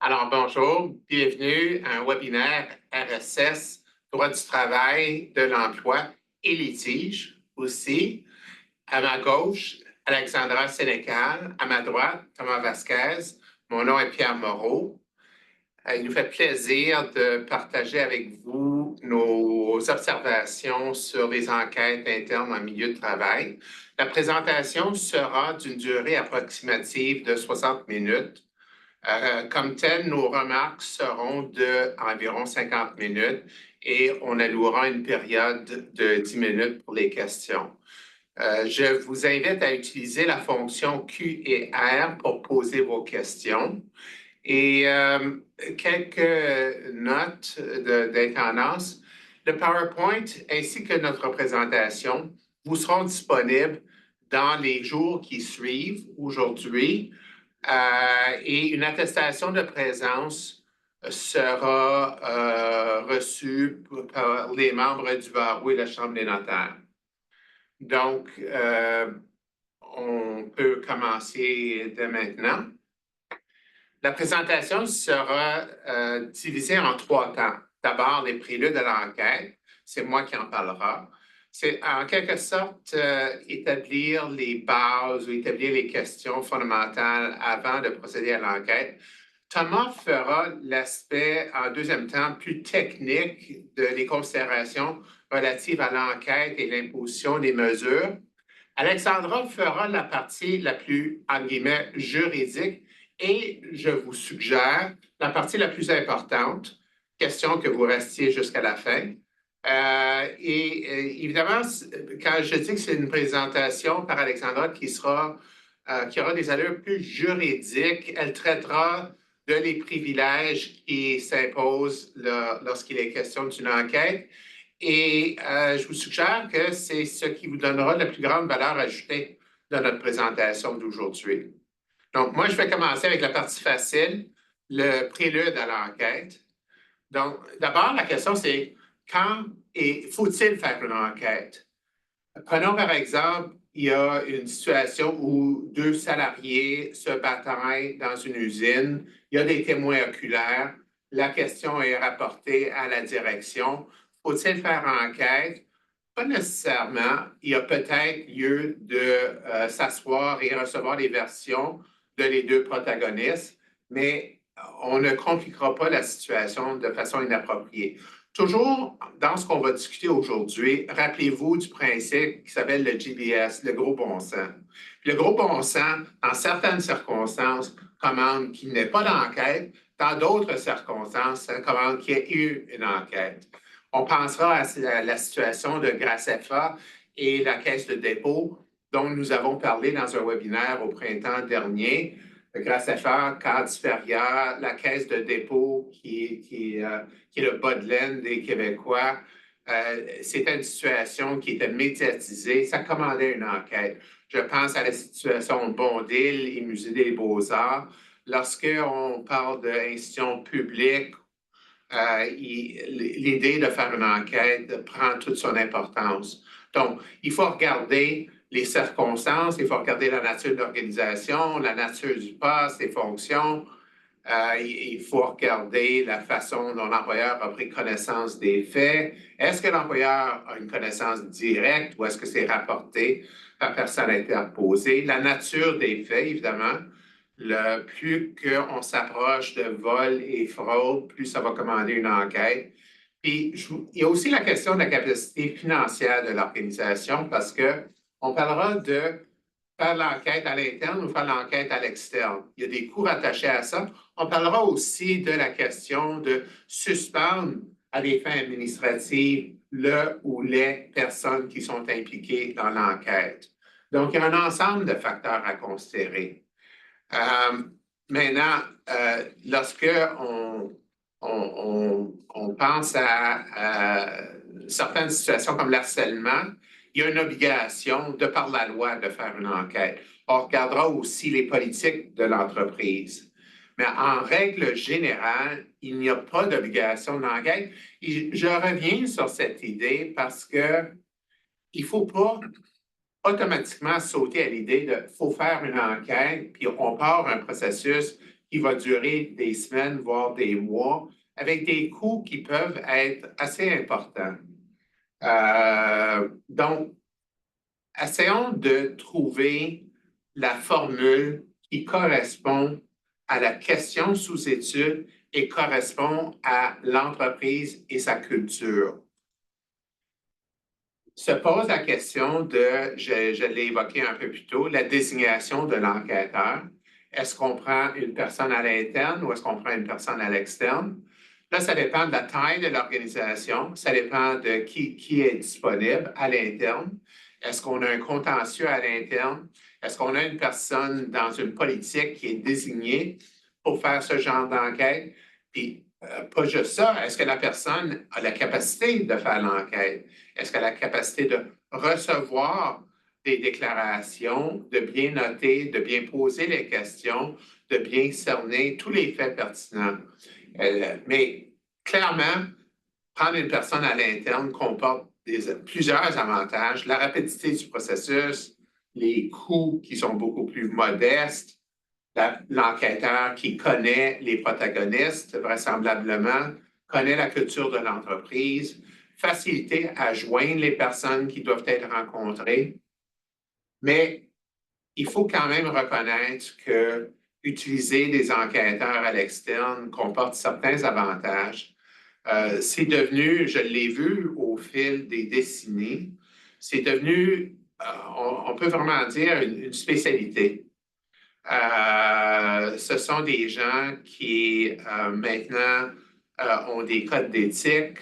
Alors, bonjour, bienvenue à un webinaire RSS, droit du travail, de l'emploi et litige. Aussi, à ma gauche, Alexandra Sénécal, à ma droite, Thomas Vasquez. Mon nom est Pierre Moreau. Il nous fait plaisir de partager avec vous nos observations sur les enquêtes internes en milieu de travail. La présentation sera d'une durée approximative de 60 minutes. Comme tel, nos remarques seront d'environ 50 minutes et on allouera une période de 10 minutes pour les questions. Je vous invite à utiliser la fonction Q et R pour poser vos questions. Et quelques notes d'intendance. Le PowerPoint ainsi que notre présentation vous seront disponibles dans les jours qui suivent aujourd'hui. Et une attestation de présence sera reçue par les membres du barreau et de la Chambre des notaires. Donc, on peut commencer dès maintenant. La présentation sera divisée en 3 temps. D'abord, les préludes de l'enquête. C'est moi qui en parlera. C'est en quelque sorte établir les bases ou établir les questions fondamentales avant de procéder à l'enquête. Thomas fera l'aspect, en deuxième temps, plus technique des considérations relatives à l'enquête et l'imposition des mesures. Alexandra fera la partie la plus, en guillemets, juridique et je vous suggère la partie la plus importante, question que vous restiez jusqu'à la fin. Évidemment, quand je dis que c'est une présentation par Alexandra qui aura des allures plus juridiques, elle traitera de les privilèges qui s'imposent lorsqu'il est question d'une enquête. Et je vous suggère que c'est ce qui vous donnera la plus grande valeur ajoutée dans notre présentation d'aujourd'hui. Donc, moi, je vais commencer avec la partie facile, le prélude à l'enquête. Donc, d'abord, la question, c'est quand et faut-il faire une enquête? Prenons par exemple, il y a une situation où 2 salariés se bataillent dans une usine, il y a des témoins oculaires, la question est rapportée à la direction. Faut-il faire enquête? Pas nécessairement. Il y a peut-être lieu de s'asseoir et recevoir les versions de les 2 protagonistes, mais on ne compliquera pas la situation de façon inappropriée. Toujours dans ce qu'on va discuter aujourd'hui, rappelez-vous du principe qui s'appelle le GBS, le gros bon sens. Le gros bon sens, dans certaines circonstances, commande qu'il n'y ait pas d'enquête. Dans d'autres circonstances, ça commande qu'il y ait eu une enquête. On pensera à la situation de Graceffa et la Caisse de dépôt dont nous avons parlé dans un webinaire au printemps dernier. Graceffa, cadre supérieur, la Caisse de dépôt qui est le bas de laine des Québécois. C'était une situation qui était médiatisée. Ça commandait une enquête. Je pense à la situation de Bondil et Musée des Beaux-Arts. Lorsqu'on parle d'institutions publiques, l'idée de faire une enquête prend toute son importance. Donc, il faut regarder les circonstances, il faut regarder la nature de l'organisation, la nature du poste, les fonctions. Il faut regarder la façon dont l'employeur a pris connaissance des faits. Est-ce que l'employeur a une connaissance directe ou est-ce que c'est rapporté par personne interposée? La nature des faits, évidemment. Plus qu'on s'approche de vol et fraude, plus ça va commander une enquête. Puis, il y a aussi la question de la capacité financière de l'organisation parce qu'on parlera de faire l'enquête à l'interne ou faire l'enquête à l'externe. Il y a des coûts rattachés à ça. On parlera aussi de la question de suspendre à des fins administratives le ou les personnes qui sont impliquées dans l'enquête. Donc, il y a un ensemble de facteurs à considérer. Maintenant, lorsque on pense à certaines situations comme l'harcèlement, il y a une obligation, de par la loi, de faire une enquête. On regardera aussi les politiques de l'entreprise. Mais en règle générale, il n'y a pas d'obligation d'enquête. Je reviens sur cette idée parce qu'il ne faut pas automatiquement sauter à l'idée de faut faire une enquête, puis on part un processus qui va durer des semaines, voire des mois, avec des coûts qui peuvent être assez importants. Donc, essayons de trouver la formule qui correspond à la question sous étude et correspond à l'entreprise et sa culture. Se pose la question de, je l'ai évoqué un peu plus tôt, la désignation de l'enquêteur. Est-ce qu'on prend une personne à l'interne ou est-ce qu'on prend une personne à l'externe? Là, ça dépend de la taille de l'organisation, ça dépend de qui est disponible à l'interne. Est-ce qu'on a un contentieux à l'interne? Est-ce qu'on a une personne dans une politique qui est désignée pour faire ce genre d'enquête? Puis, pas juste ça, est-ce que la personne a la capacité de faire l'enquête? Est-ce qu'elle a la capacité de recevoir des déclarations, de bien noter, de bien poser les questions, de bien cerner tous les faits pertinents? Mais clairement, prendre une personne à l'interne comporte plusieurs avantages. La rapidité du processus, les coûts qui sont beaucoup plus modestes, l'enquêteur qui connaît les protagonistes, vraisemblablement, connaît la culture de l'entreprise, facilité à joindre les personnes qui doivent être rencontrées. Mais il faut quand même reconnaître que utiliser des enquêteurs à l'externe comporte certains avantages. C'est devenu, je l'ai vu au fil des décennies, c'est devenu, on peut vraiment dire, une spécialité. Ce sont des gens qui maintenant ont des codes d'éthique,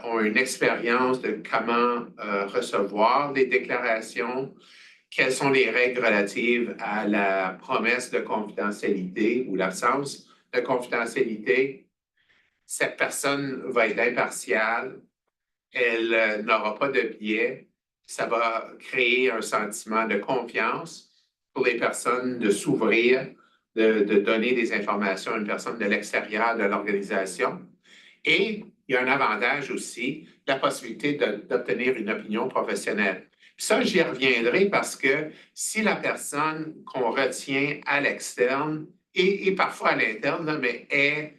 ont une expérience de comment recevoir des déclarations, quelles sont les règles relatives à la promesse de confidentialité ou l'absence de confidentialité. Cette personne va être impartiale, elle n'aura pas de biais, ça va créer un sentiment de confiance pour les personnes de s'ouvrir, de donner des informations à une personne de l'extérieur de l'organisation. Et il y a un avantage aussi, la possibilité d'obtenir une opinion professionnelle. Puis ça, j'y reviendrai parce que si la personne qu'on retient à l'externe et parfois à l'interne, mais est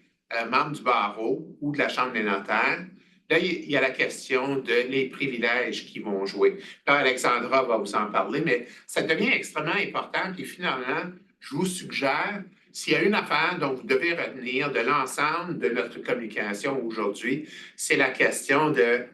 membre du barreau ou de la Chambre des notaires, là, il y a la question de les privilèges qui vont jouer. Là, Alexandra va vous en parler, mais ça devient extrêmement important. Puis finalement, je vous suggère, s'il y a une affaire dont vous devez retenir de l'ensemble de notre communication aujourd'hui, c'est la question de,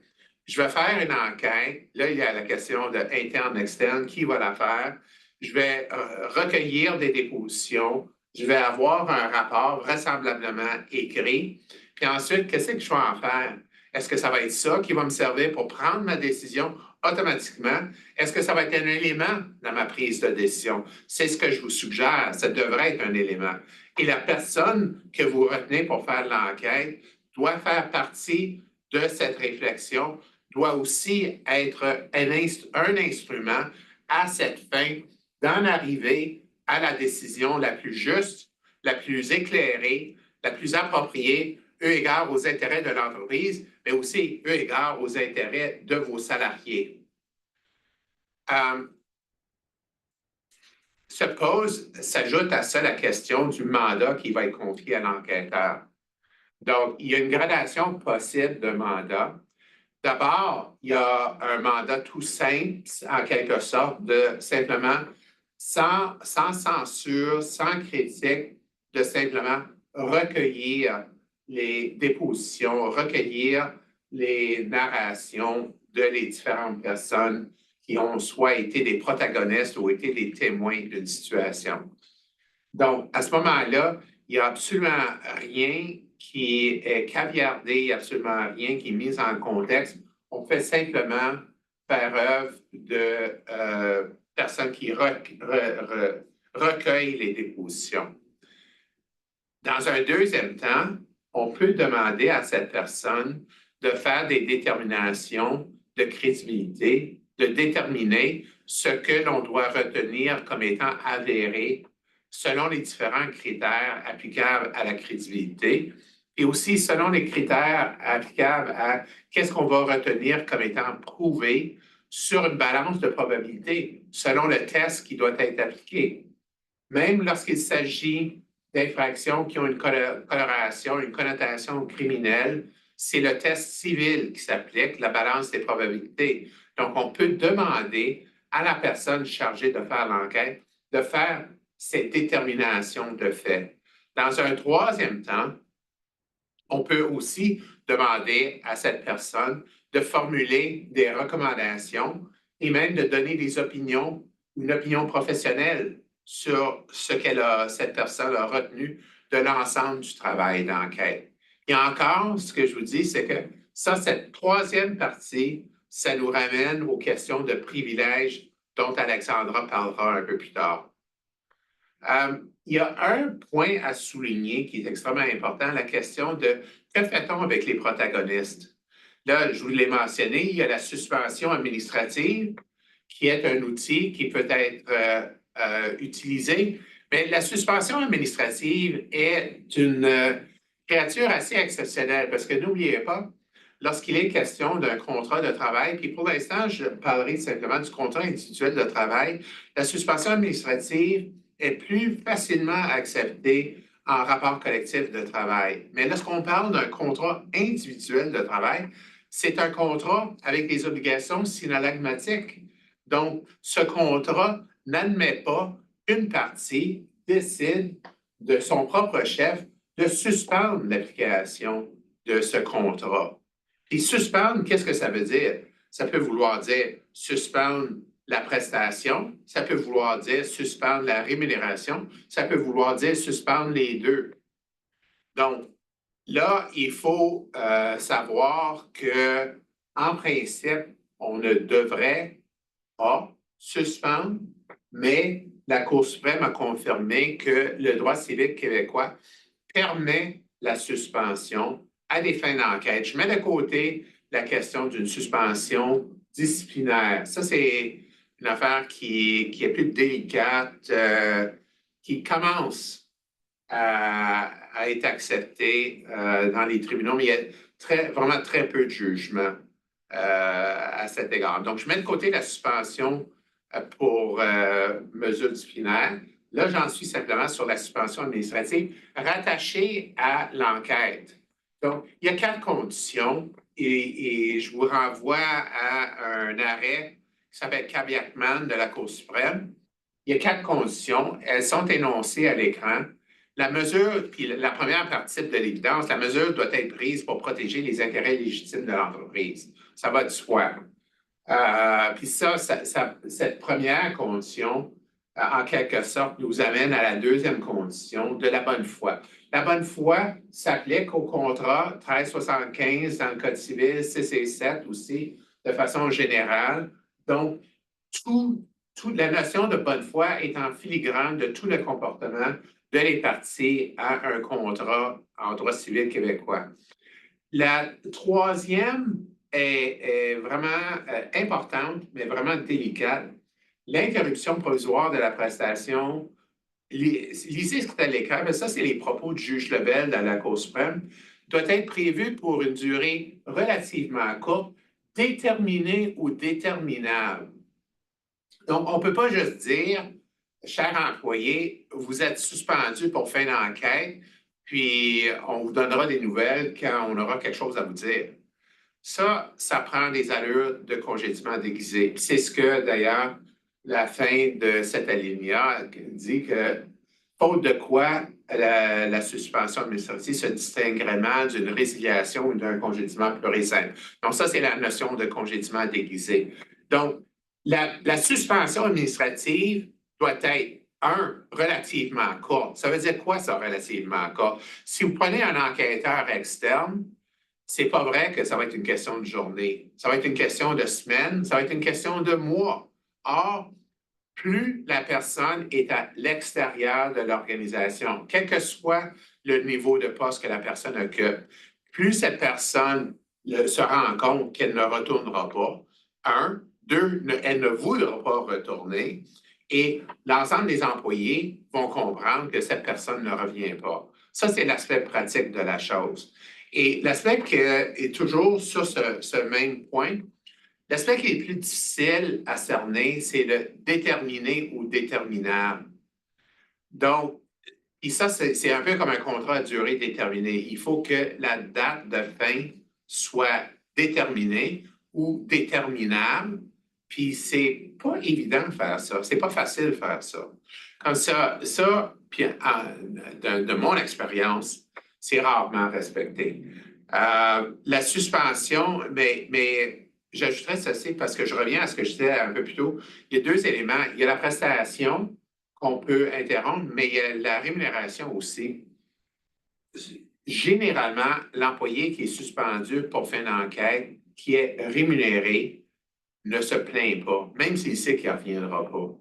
je vais faire une enquête. Là, il y a la question de interne, externe, qui va la faire? Je vais recueillir des dépositions. Je vais avoir un rapport vraisemblablement écrit. Puis ensuite, qu'est-ce que je vais en faire? Est-ce que ça va être ça qui va me servir pour prendre ma décision automatiquement? Est-ce que ça va être un élément dans ma prise de décision? C'est ce que je vous suggère. Ça devrait être un élément. Et la personne que vous retenez pour faire l'enquête doit faire partie de cette réflexion, doit aussi être un instrument à cette fin d'en arriver à la décision la plus juste, la plus éclairée, la plus appropriée, eu égard aux intérêts de l'entreprise, mais aussi eu égard aux intérêts de vos salariés. S'ajoute à ça la question du mandat qui va être confié à l'enquêteur. Donc, il y a une gradation possible de mandat. D'abord, il y a un mandat tout simple, en quelque sorte, de simplement, sans censure, sans critique, de simplement recueillir les dépositions, recueillir les narrations de les différentes personnes qui ont soit été des protagonistes ou été des témoins d'une situation. Donc, à ce moment-là, il n'y a absolument rien qui est caviardé, il n'y a absolument rien qui est mis en contexte. On fait simplement faire œuvre de personnes qui recueillent les dépositions. Dans un deuxième temps, on peut demander à cette personne de faire des déterminations de crédibilité, de déterminer ce que l'on doit retenir comme étant avéré selon les différents critères applicables à la crédibilité et aussi selon les critères applicables à qu'est-ce qu'on va retenir comme étant prouvé sur une balance de probabilité selon le test qui doit être appliqué. Même lorsqu'il s'agit d'infractions qui ont une coloration, une connotation criminelle, c'est le test civil qui s'applique, la balance des probabilités. Donc, on peut demander à la personne chargée de faire l'enquête de faire cette détermination de fait. Dans un troisième temps, on peut aussi demander à cette personne de formuler des recommandations et même de donner des opinions, une opinion professionnelle sur ce cette personne a retenu de l'ensemble du travail d'enquête. Et encore, ce que je vous dis, c'est que ça, cette troisième partie, ça nous ramène aux questions de privilèges dont Alexandra parlera un peu plus tard. Il y a un point à souligner qui est extrêmement important, la question de que fait-on avec les protagonistes? Là, je vous l'ai mentionné, il y a la suspension administrative qui est un outil qui peut être utilisé, mais la suspension administrative est une créature assez exceptionnelle parce que n'oubliez pas, lorsqu'il est question d'un contrat de travail, puis pour l'instant, je parlerai simplement du contrat individuel de travail, la suspension administrative est plus facilement acceptée en rapport collectif de travail. Mais lorsqu'on parle d'un contrat individuel de travail, c'est un contrat avec des obligations synalagmatiques. Donc, ce contrat n'admet pas qu'une partie décide de son propre chef de suspendre l'application de ce contrat. Puis suspendre, qu'est-ce que ça veut dire? Ça peut vouloir dire suspendre la prestation, ça peut vouloir dire suspendre la rémunération, ça peut vouloir dire suspendre les deux. Donc, là, il faut savoir que, en principe, on ne devrait pas suspendre, mais la Cour suprême a confirmé que le droit civique québécois permet la suspension à des fins d'enquête. Je mets de côté la question d'une suspension disciplinaire. Ça, c'est une affaire qui est plus délicate, qui commence à être acceptée dans les tribunaux, mais il y a vraiment très peu de jugements à cet égard. Donc, je mets de côté la suspension pour mesures disciplinaires. Là, j'en suis simplement sur la suspension administrative rattachée à l'enquête. Donc, il y a 4 conditions et je vous renvoie à un arrêt qui s'appelle Cabiatman de la Cour suprême. Il y a 4 conditions. Elles sont énoncées à l'écran. La mesure, puis la première partie de l'évidence, la mesure doit être prise pour protéger les intérêts légitimes de l'entreprise. Ça va de soi. Puis cette première condition, en quelque sorte, nous amène à la deuxième condition de la bonne foi. La bonne foi s'applique au contrat 1375 dans le Code civil, 6 et 7 aussi, de façon générale. Donc, toute la notion de bonne foi est en filigrane de tout le comportement de les parties à un contrat en droit civil québécois. La troisième est vraiment importante, mais vraiment délicate. L'interruption provisoire de la prestation, lisez ce qui est à l'écran, mais ça, c'est les propos du juge Lebel dans la Cour suprême, doit être prévue pour une durée relativement courte, déterminée ou déterminable. Donc, on ne peut pas juste dire, cher employé, vous êtes suspendu pour fin d'enquête, puis on vous donnera des nouvelles quand on aura quelque chose à vous dire. Ça prend des allures de congédiement déguisé. C'est ce que, d'ailleurs, la fin de cet alinéa dit que, faute de quoi la suspension administrative se distinguerait mal d'une résiliation ou d'un congédiement pur et simple. Donc, ça, c'est la notion de congédiement déguisé. Donc, la suspension administrative doit être relativement courte. Ça veut dire quoi, ça, relativement court? Si vous prenez un enquêteur externe, c'est pas vrai que ça va être une question de journée. Ça va être une question de semaine, ça va être une question de mois. Or, plus la personne est à l'extérieur de l'organisation, quel que soit le niveau de poste que la personne occupe, plus cette personne se rend compte qu'elle ne retournera pas, deux, elle ne voudra pas retourner, et l'ensemble des employés vont comprendre que cette personne ne revient pas. Ça, c'est l'aspect pratique de la chose. Et l'aspect qui est toujours sur ce même point, l'aspect qui est plus difficile à cerner, c'est le déterminé ou déterminable. Donc, Puis ça, c'est un peu comme un contrat à durée déterminée. Il faut que la date de fin soit déterminée ou déterminable. Puis c'est pas évident de faire ça. C'est pas facile de faire ça. Comme ça, puis de mon expérience, c'est rarement respecté. La suspension, mais j'ajouterais ceci parce que je reviens à ce que je disais un peu plus tôt. Il y a deux éléments. Il y a la prestation qu'on peut interrompre, mais il y a la rémunération aussi. Généralement, l'employé qui est suspendu pour faire une enquête, qui est rémunéré, ne se plaint pas, même s'il sait qu'il ne reviendra pas.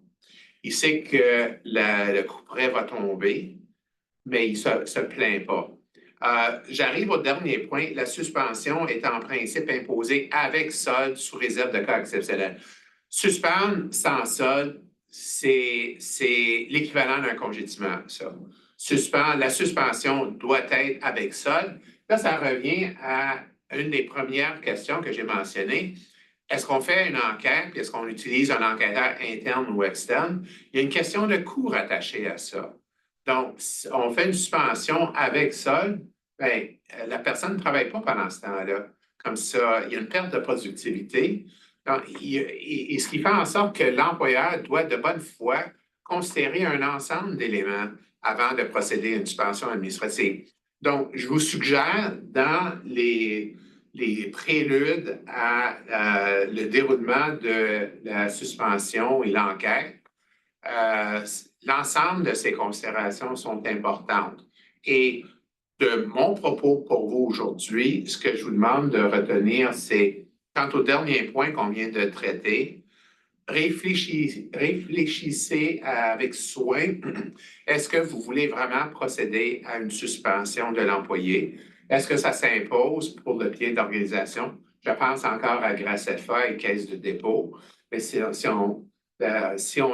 Il sait que le couperet va tomber, mais il ne se plaint pas. J'arrive au dernier point. La suspension est en principe imposée avec solde sous réserve de cas exceptionnels. Suspendre sans solde, c'est l'équivalent d'un congédiement, ça. La suspension doit être avec solde. Là, ça revient à une des premières questions que j'ai mentionnées. Est-ce qu'on fait une enquête, puis est-ce qu'on utilise un enquêteur interne ou externe? Il y a une question de coût rattachée à ça. Donc, si on fait une suspension avec solde, bien, la personne ne travaille pas pendant ce temps-là. Comme ça, il y a une perte de productivité. Donc, ce qui fait en sorte que l'employeur doit de bonne foi considérer un ensemble d'éléments avant de procéder à une suspension administrative. Donc, je vous suggère dans les préludes à le déroulement de la suspension et l'enquête, l'ensemble de ces considérations sont importantes. Et de mon propos pour vous aujourd'hui, ce que je vous demande de retenir, c'est, quant au dernier point qu'on vient de traiter, réfléchissez avec soin. Est-ce que vous voulez vraiment procéder à une suspension de l'employé? Est-ce que ça s'impose pour le bien d'organisation? Je pense encore à Graceffa et Caisse de dépôt. Mais si on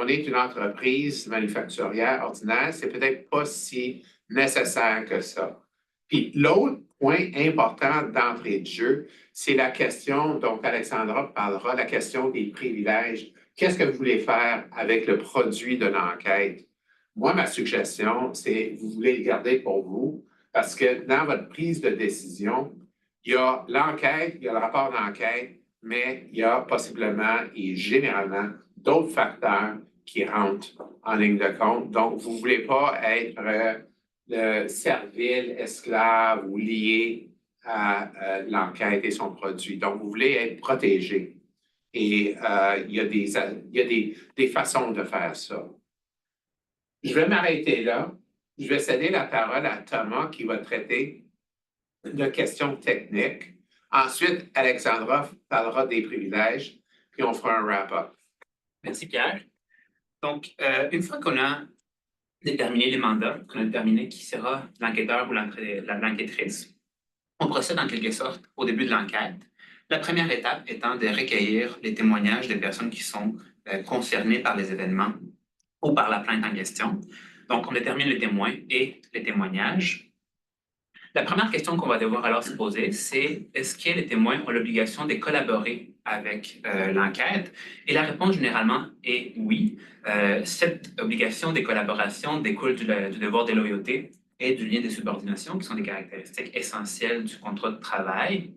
est une entreprise manufacturière ordinaire, c'est peut-être pas si nécessaire que ça. Puis l'autre point important d'entrée de jeu, c'est la question dont Alexandra parlera, la question des privilèges. Qu'est-ce que vous voulez faire avec le produit de l'enquête? Moi, ma suggestion, c'est vous voulez le garder pour vous parce que dans votre prise de décision, il y a l'enquête, il y a le rapport d'enquête, mais il y a possiblement et généralement d'autres facteurs qui rentrent en ligne de compte. Donc, vous ne voulez pas être servile, esclave ou lié à l'enquête et son produit. Donc, vous voulez être protégé. Et il y a des façons de faire ça. Je vais m'arrêter là. Je vais céder la parole à Thomas qui va traiter de questions techniques. Ensuite, Alexandra parlera des privilèges, puis on fera un wrap-up. Merci, Pierre. Donc, une fois qu'on a déterminé les mandats, qu'on a déterminé qui sera l'enquêteur ou l'enquêtrice, on procède en quelque sorte au début de l'enquête. La première étape étant de recueillir les témoignages des personnes qui sont concernées par les événements ou par la plainte en question. Donc, on détermine le témoin et les témoignages. La première question qu'on va devoir alors se poser, c'est est-ce que les témoins ont l'obligation de collaborer avec l'enquête? Et la réponse généralement est oui. Cette obligation de collaboration découle du devoir de loyauté et du lien de subordination, qui sont des caractéristiques essentielles du contrat de travail.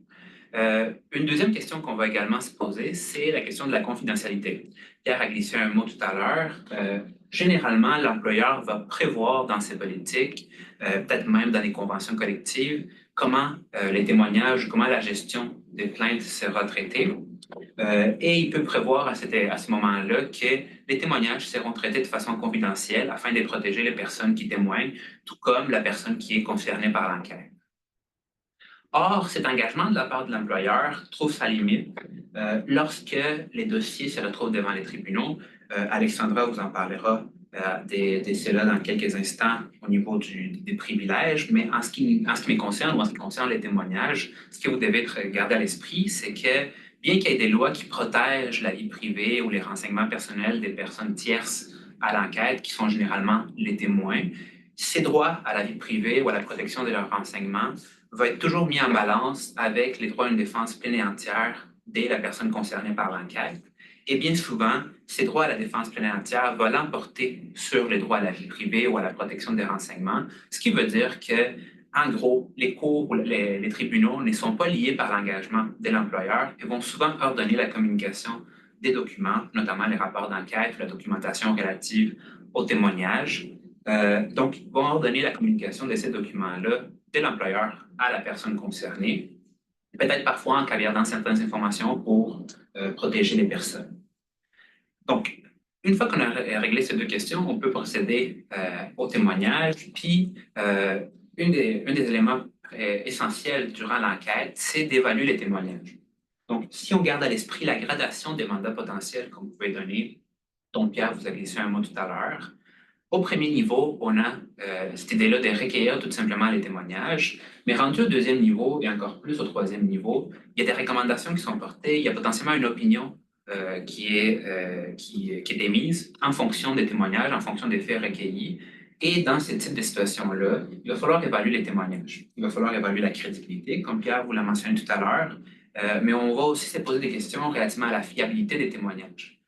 Une deuxième question qu'on va également se poser, c'est la question de la confidentialité. Pierre a glissé un mot tout à l'heure. Généralement, l'employeur va prévoir dans ses politiques, peut-être même dans les conventions collectives, comment les témoignages, comment la gestion des plaintes sera traitée. Et il peut prévoir à ce moment-là que les témoignages seront traités de façon confidentielle afin de protéger les personnes qui témoignent, tout comme la personne qui est concernée par l'enquête. Or, cet engagement de la part de l'employeur trouve sa limite lorsque les dossiers se retrouvent devant les tribunaux. Alexandra vous en parlera de cela dans quelques instants au niveau des privilèges, mais en ce qui me concerne, ou en ce qui concerne les témoignages, ce que vous devez garder à l'esprit, c'est que bien qu'il y ait des lois qui protègent la vie privée ou les renseignements personnels des personnes tierces à l'enquête, qui sont généralement les témoins, ces droits à la vie privée ou à la protection de leurs renseignements va être toujours mis en balance avec les droits à une défense pleine et entière de la personne concernée par l'enquête. Et bien souvent, ces droits à la défense pleine et entière vont l'emporter sur les droits à la vie privée ou à la protection des renseignements, ce qui veut dire que, en gros, les cours ou les tribunaux ne sont pas liés par l'engagement de l'employeur et vont souvent ordonner la communication des documents, notamment les rapports d'enquête, la documentation relative aux témoignages. Donc, vont ordonner la communication de ces documents-là de l'employeur à la personne concernée, peut-être parfois en caviardant certaines informations pour protéger les personnes. Donc, une fois qu'on a réglé ces deux questions, on peut procéder au témoignage. Puis, un des éléments essentiels durant l'enquête, c'est d'évaluer les témoignages. Donc, si on garde à l'esprit la gradation des mandats potentiels qu'on pouvait donner, dont Pierre vous a glissé un mot tout à l'heure, au premier niveau, on a cette idée-là de recueillir tout simplement les témoignages, mais rendu au deuxième niveau et encore plus au troisième niveau, il y a des recommandations qui sont portées, il y a potentiellement une opinion qui est émise en fonction des témoignages, en fonction des faits recueillis. Et dans ce type de situation-là, il va falloir évaluer les témoignages. Il va falloir évaluer la crédibilité, comme Pierre vous l'a mentionné tout à l'heure, mais on va aussi se poser des questions relativement à la fiabilité des témoignages.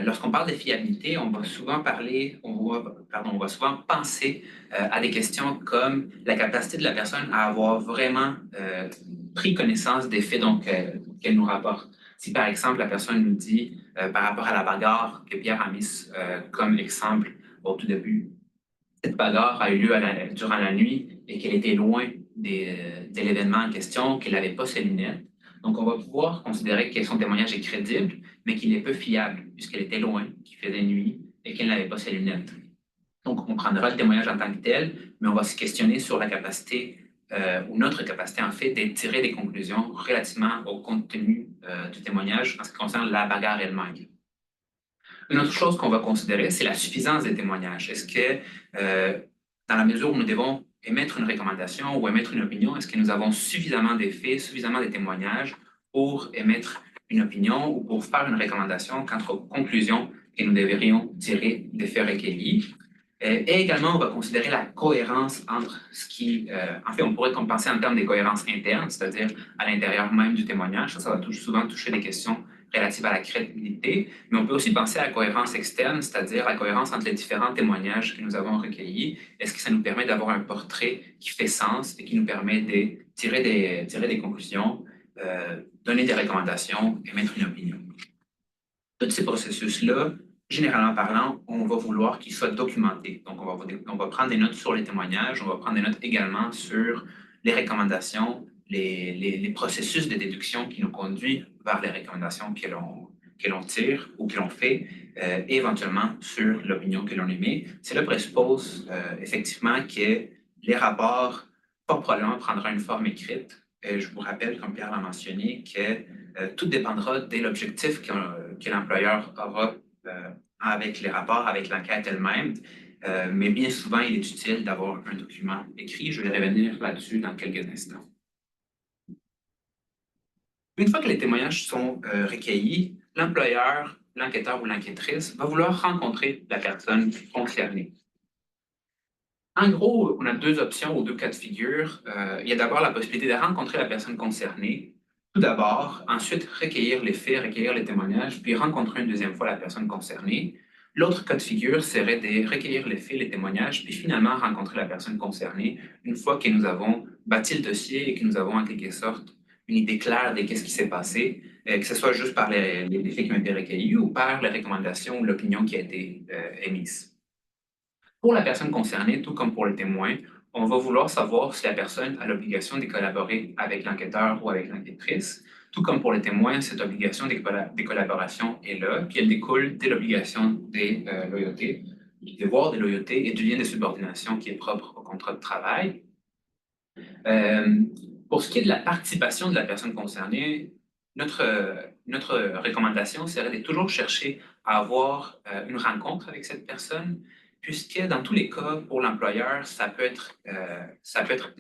Lorsqu'on parle de fiabilité, on va souvent penser à des questions comme la capacité de la personne à avoir vraiment pris connaissance des faits qu'elle nous rapporte. Si par exemple la personne nous dit par rapport à la bagarre que Pierre a mise comme exemple au tout début, cette bagarre a eu lieu durant la nuit et qu'elle était loin de l'événement en question, qu'elle n'avait pas ses lunettes. Donc, on va pouvoir considérer que son témoignage est crédible, mais qu'il est peu fiable, puisqu'elle était loin, qu'il faisait nuit et qu'elle n'avait pas ses lunettes. Donc, on prendra le témoignage en tant que tel, mais on va se questionner sur la capacité, ou notre capacité en fait, de tirer des conclusions relativement au contenu du témoignage en ce qui concerne la bagarre elle-même. Une autre chose qu'on va considérer, c'est la suffisance des témoignages. Est-ce que, dans la mesure où nous devons émettre une recommandation ou émettre une opinion, est-ce que nous avons suffisamment des faits, suffisamment de témoignages pour émettre une opinion ou pour faire une recommandation quant aux conclusions que nous devrions tirer des faits recueillis? Et également, on va considérer la cohérence entre ce qui, en fait, on pourrait penser en termes de cohérence interne, c'est-à-dire à l'intérieur même du témoignage. Ça va souvent toucher des questions relatives à la crédibilité, mais on peut aussi penser à la cohérence externe, c'est-à-dire la cohérence entre les différents témoignages que nous avons recueillis. Est-ce que ça nous permet d'avoir un portrait qui fait sens et qui nous permet de tirer des conclusions, donner des recommandations, émettre une opinion? Tous ces processus-là, généralement parlant, on va vouloir qu'ils soient documentés. Donc, on va prendre des notes sur les témoignages, on va prendre des notes également sur les recommandations, les processus de déduction qui nous conduisent vers les recommandations que l'on tire ou que l'on fait, et éventuellement sur l'opinion que l'on émet. Cela présuppose effectivement que les rapports, pas probablement, prendront une forme écrite. Je vous rappelle, comme Pierre l'a mentionné, que tout dépendra de l'objectif que l'employeur aura avec les rapports, avec l'enquête elle-même. Mais bien souvent, il est utile d'avoir un document écrit. Je vais revenir là-dessus dans quelques instants. Une fois que les témoignages sont recueillis, l'employeur, l'enquêteur ou l'enquêtrice va vouloir rencontrer la personne concernée. En gros, on a deux options ou deux cas de figure. Il y a d'abord la possibilité de rencontrer la personne concernée, tout d'abord, ensuite recueillir les faits, recueillir les témoignages, puis rencontrer une deuxième fois la personne concernée. L'autre cas de figure serait de recueillir les faits, les témoignages, puis finalement rencontrer la personne concernée une fois que nous avons bâti le dossier et que nous avons en quelque sorte une idée claire de ce qui s'est passé, que ce soit juste par les faits qui ont été recueillis ou par les recommandations ou l'opinion qui a été émise. Pour la personne concernée, tout comme pour le témoin, on va vouloir savoir si la personne a l'obligation de collaborer avec l'enquêteur ou avec l'enquêtrice. Tout comme pour le témoin, cette obligation de collaboration est là, puis elle découle de l'obligation des loyautés, du devoir de loyauté et du lien de subordination qui est propre au contrat de travail. Pour ce qui est de la participation de la personne concernée, notre recommandation serait de toujours chercher à avoir une rencontre avec cette personne, puisque dans tous les cas, pour l'employeur, ça peut être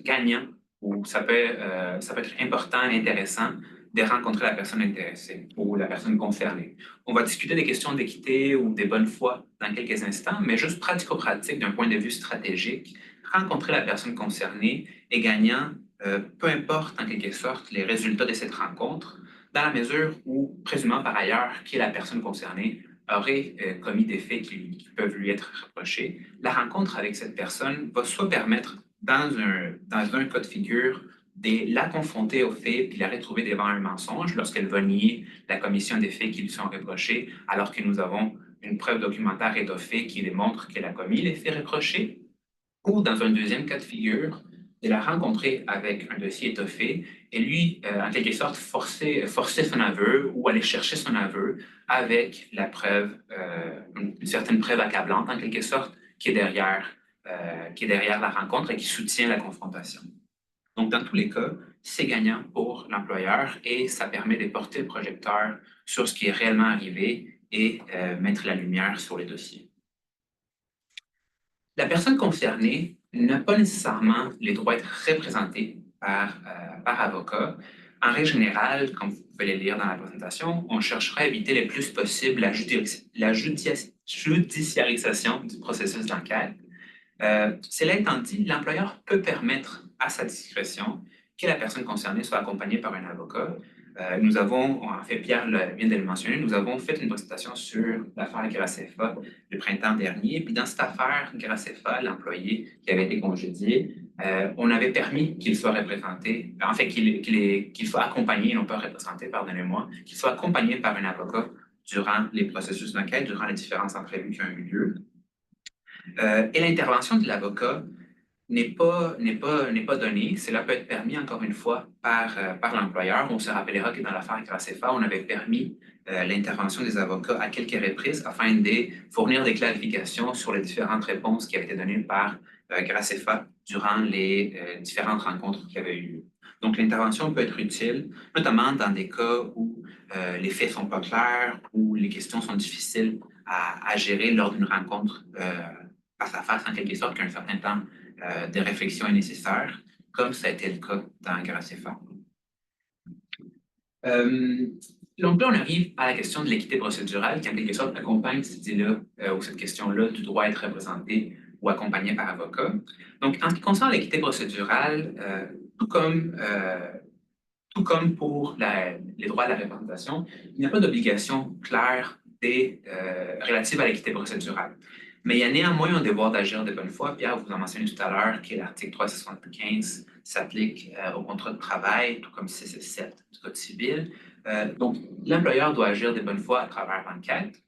gagnant ou ça peut être important, intéressant de rencontrer la personne intéressée ou la personne concernée. On va discuter des questions d'équité ou des bonnes foi dans quelques instants, mais juste pratico-pratique d'un point de vue stratégique, rencontrer la personne concernée est gagnant, peu importe en quelque sorte les résultats de cette rencontre, dans la mesure où, présumant par ailleurs que la personne concernée aurait commis des faits qui peuvent lui être reprochés, la rencontre avec cette personne va soit permettre, dans un cas de figure, de la confronter aux faits puis la retrouver devant un mensonge lorsqu'elle va nier la commission des faits qui lui sont reprochés, alors que nous avons une preuve documentaire étoffée qui démontre qu'elle a commis les faits reprochés, ou dans un deuxième cas de figure, de la rencontrer avec un dossier étoffé et lui, en quelque sorte, forcer son aveu ou aller chercher son aveu avec la preuve, une certaine preuve accablante, en quelque sorte, qui est derrière la rencontre et qui soutient la confrontation. Donc, dans tous les cas, c'est gagnant pour l'employeur et ça permet de porter le projecteur sur ce qui est réellement arrivé et mettre la lumière sur les dossiers. La personne concernée n'a pas nécessairement les droits d'être représentée par avocat. En règle générale, comme vous pouvez le lire dans la présentation, on cherchera à éviter le plus possible la judiciarisation du processus d'enquête. Cela étant dit, l'employeur peut permettre à sa discrétion que la personne concernée soit accompagnée par un avocat. Nous avons, en fait, Pierre vient de le mentionner, nous avons fait une présentation sur l'affaire Gracefa le printemps dernier. Puis dans cette affaire Gracefa, l'employé qui avait été congédié, on avait permis qu'il soit représenté, en fait, qu'il soit accompagné, non pas représenté, pardonnez-moi, qu'il soit accompagné par un avocat durant les processus d'enquête, durant les différentes entrevues qui ont eu lieu. Et l'intervention de l'avocat n'est pas donnée. Cela peut être permis, encore une fois, par l'employeur. On se rappellera que dans l'affaire Gracefa, on avait permis l'intervention des avocats à quelques reprises afin de fournir des clarifications sur les différentes réponses qui avaient été données par Gracefa durant les différentes rencontres qui avaient eu lieu. Donc, l'intervention peut être utile, notamment dans des cas où les faits ne sont pas clairs, où les questions sont difficiles à gérer lors d'une rencontre face à face, en quelque sorte, qu'un certain temps de réflexion est nécessaire, comme ça a été le cas dans Gracefa. Donc là, on arrive à la question de l'équité procédurale qui, en quelque sorte, accompagne cette idée-là ou cette question-là du droit à être représenté ou accompagné par avocat. Donc, en ce qui concerne l'équité procédurale, tout comme pour les droits à la représentation, il n'y a pas d'obligation claire relative à l'équité procédurale. Mais il y a néanmoins un devoir d'agir de bonne foi. Pierre vous en mentionnez tout à l'heure que l'article 375 s'applique au contrat de travail, tout comme 6 et 7 du Code civil. Donc, l'employeur doit agir de bonne foi à travers l'enquête,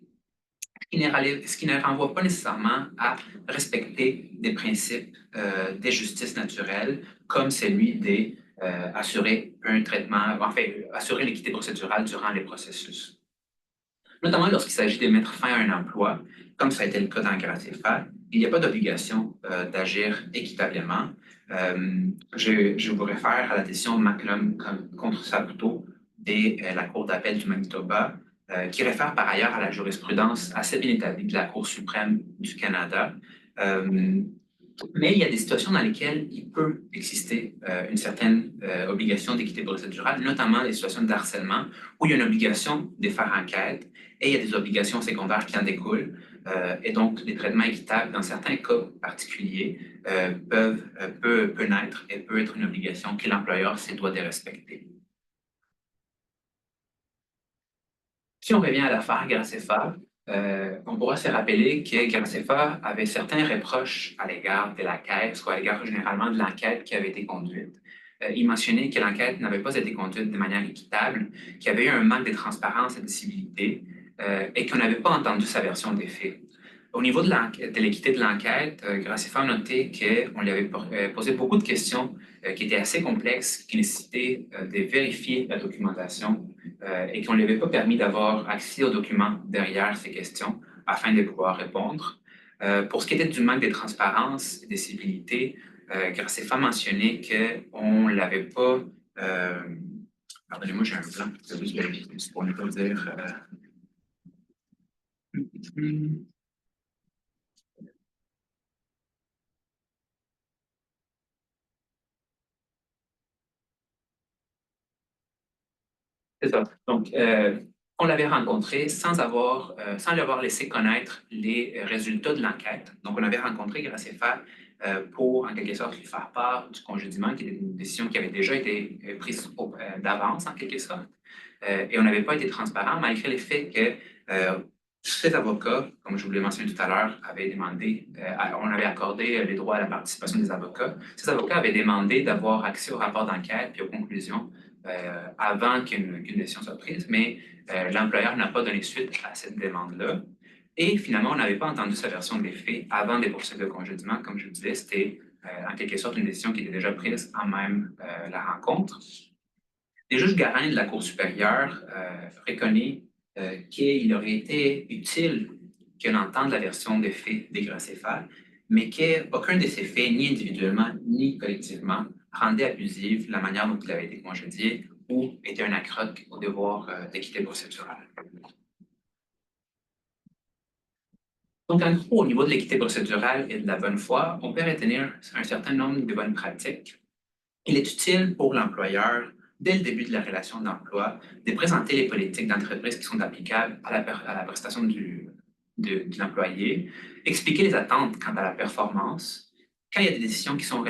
ce qui ne renvoie pas nécessairement à respecter des principes de justice naturelle, comme celui d'assurer un traitement, enfin, assurer l'équité procédurale durant les processus. Notamment lorsqu'il s'agit de mettre fin à un emploi, comme ça a été le cas dans Gracefa, il n'y a pas d'obligation d'agir équitablement. Je vous réfère à la décision McClellan contre Saputo de la Cour d'appel du Manitoba, qui réfère par ailleurs à la jurisprudence assez bien établie de la Cour suprême du Canada. Mais il y a des situations dans lesquelles il peut exister une certaine obligation d'équité procédurale, notamment les situations de harcèlement, où il y a une obligation de faire enquête et il y a des obligations secondaires qui en découlent. Et donc, les traitements équitables, dans certains cas particuliers, peut naître et peut être une obligation que l'employeur se doit de respecter. Si on revient à l'affaire Gracefa, on pourra se rappeler que Gracefa avait certains reproches à l'égard de la caisse ou à l'égard généralement de l'enquête qui avait été conduite. Il mentionnait que l'enquête n'avait pas été conduite de manière équitable, qu'il y avait eu un manque de transparence et de civilité et qu'on n'avait pas entendu sa version des faits. Au niveau de l'équité de l'enquête, Gracefa a noté qu'on lui avait posé beaucoup de questions qui étaient assez complexes, qui nécessitaient de vérifier la documentation et qu'on ne lui avait pas permis d'avoir accès aux documents derrière ces questions afin de pouvoir répondre. Pour ce qui était du manque de transparence et de civilité, Gracefa mentionnait qu'on ne l'avait pas... pardonnez-moi, j'ai un blanc, je vais juste vérifier pour ne pas dire... C'est ça. Donc, on l'avait rencontré sans lui avoir laissé connaître les résultats de l'enquête. Donc, on avait rencontré Gracefa pour, en quelque sorte, lui faire part du congédiement, qui était une décision qui avait déjà été prise d'avance, en quelque sorte. et on n'avait pas été transparent malgré le fait que ces avocats, comme je vous l'ai mentionné tout à l'heure, avaient demandé, on avait accordé les droits à la participation des avocats. Ces avocats avaient demandé d'avoir accès au rapport d'enquête et aux conclusions avant qu'une décision soit prise, mais l'employeur n'a pas donné suite à cette demande-là. Et finalement, on n'avait pas entendu sa version des faits avant des poursuites de congédiement. Comme je vous disais, c'était en quelque sorte une décision qui était déjà prise en même la rencontre. Les juges Garin de la Cour supérieure reconnaît qu'il aurait été utile qu'on entende la version des faits d'Aigrocéphale, mais qu'aucun de ces faits, ni individuellement ni collectivement, rendait abusive la manière dont il avait été congédié ou était un accroc au devoir d'équité procédurale. Donc, en gros, au niveau de l'équité procédurale et de la bonne foi, on peut retenir un certain nombre de bonnes pratiques. Il est utile pour l'employeur, dès le début de la relation d'emploi, de présenter les politiques d'entreprise qui sont applicables à la prestation de l'employé, expliquer les attentes quant à la performance, quand il y a des décisions qui sont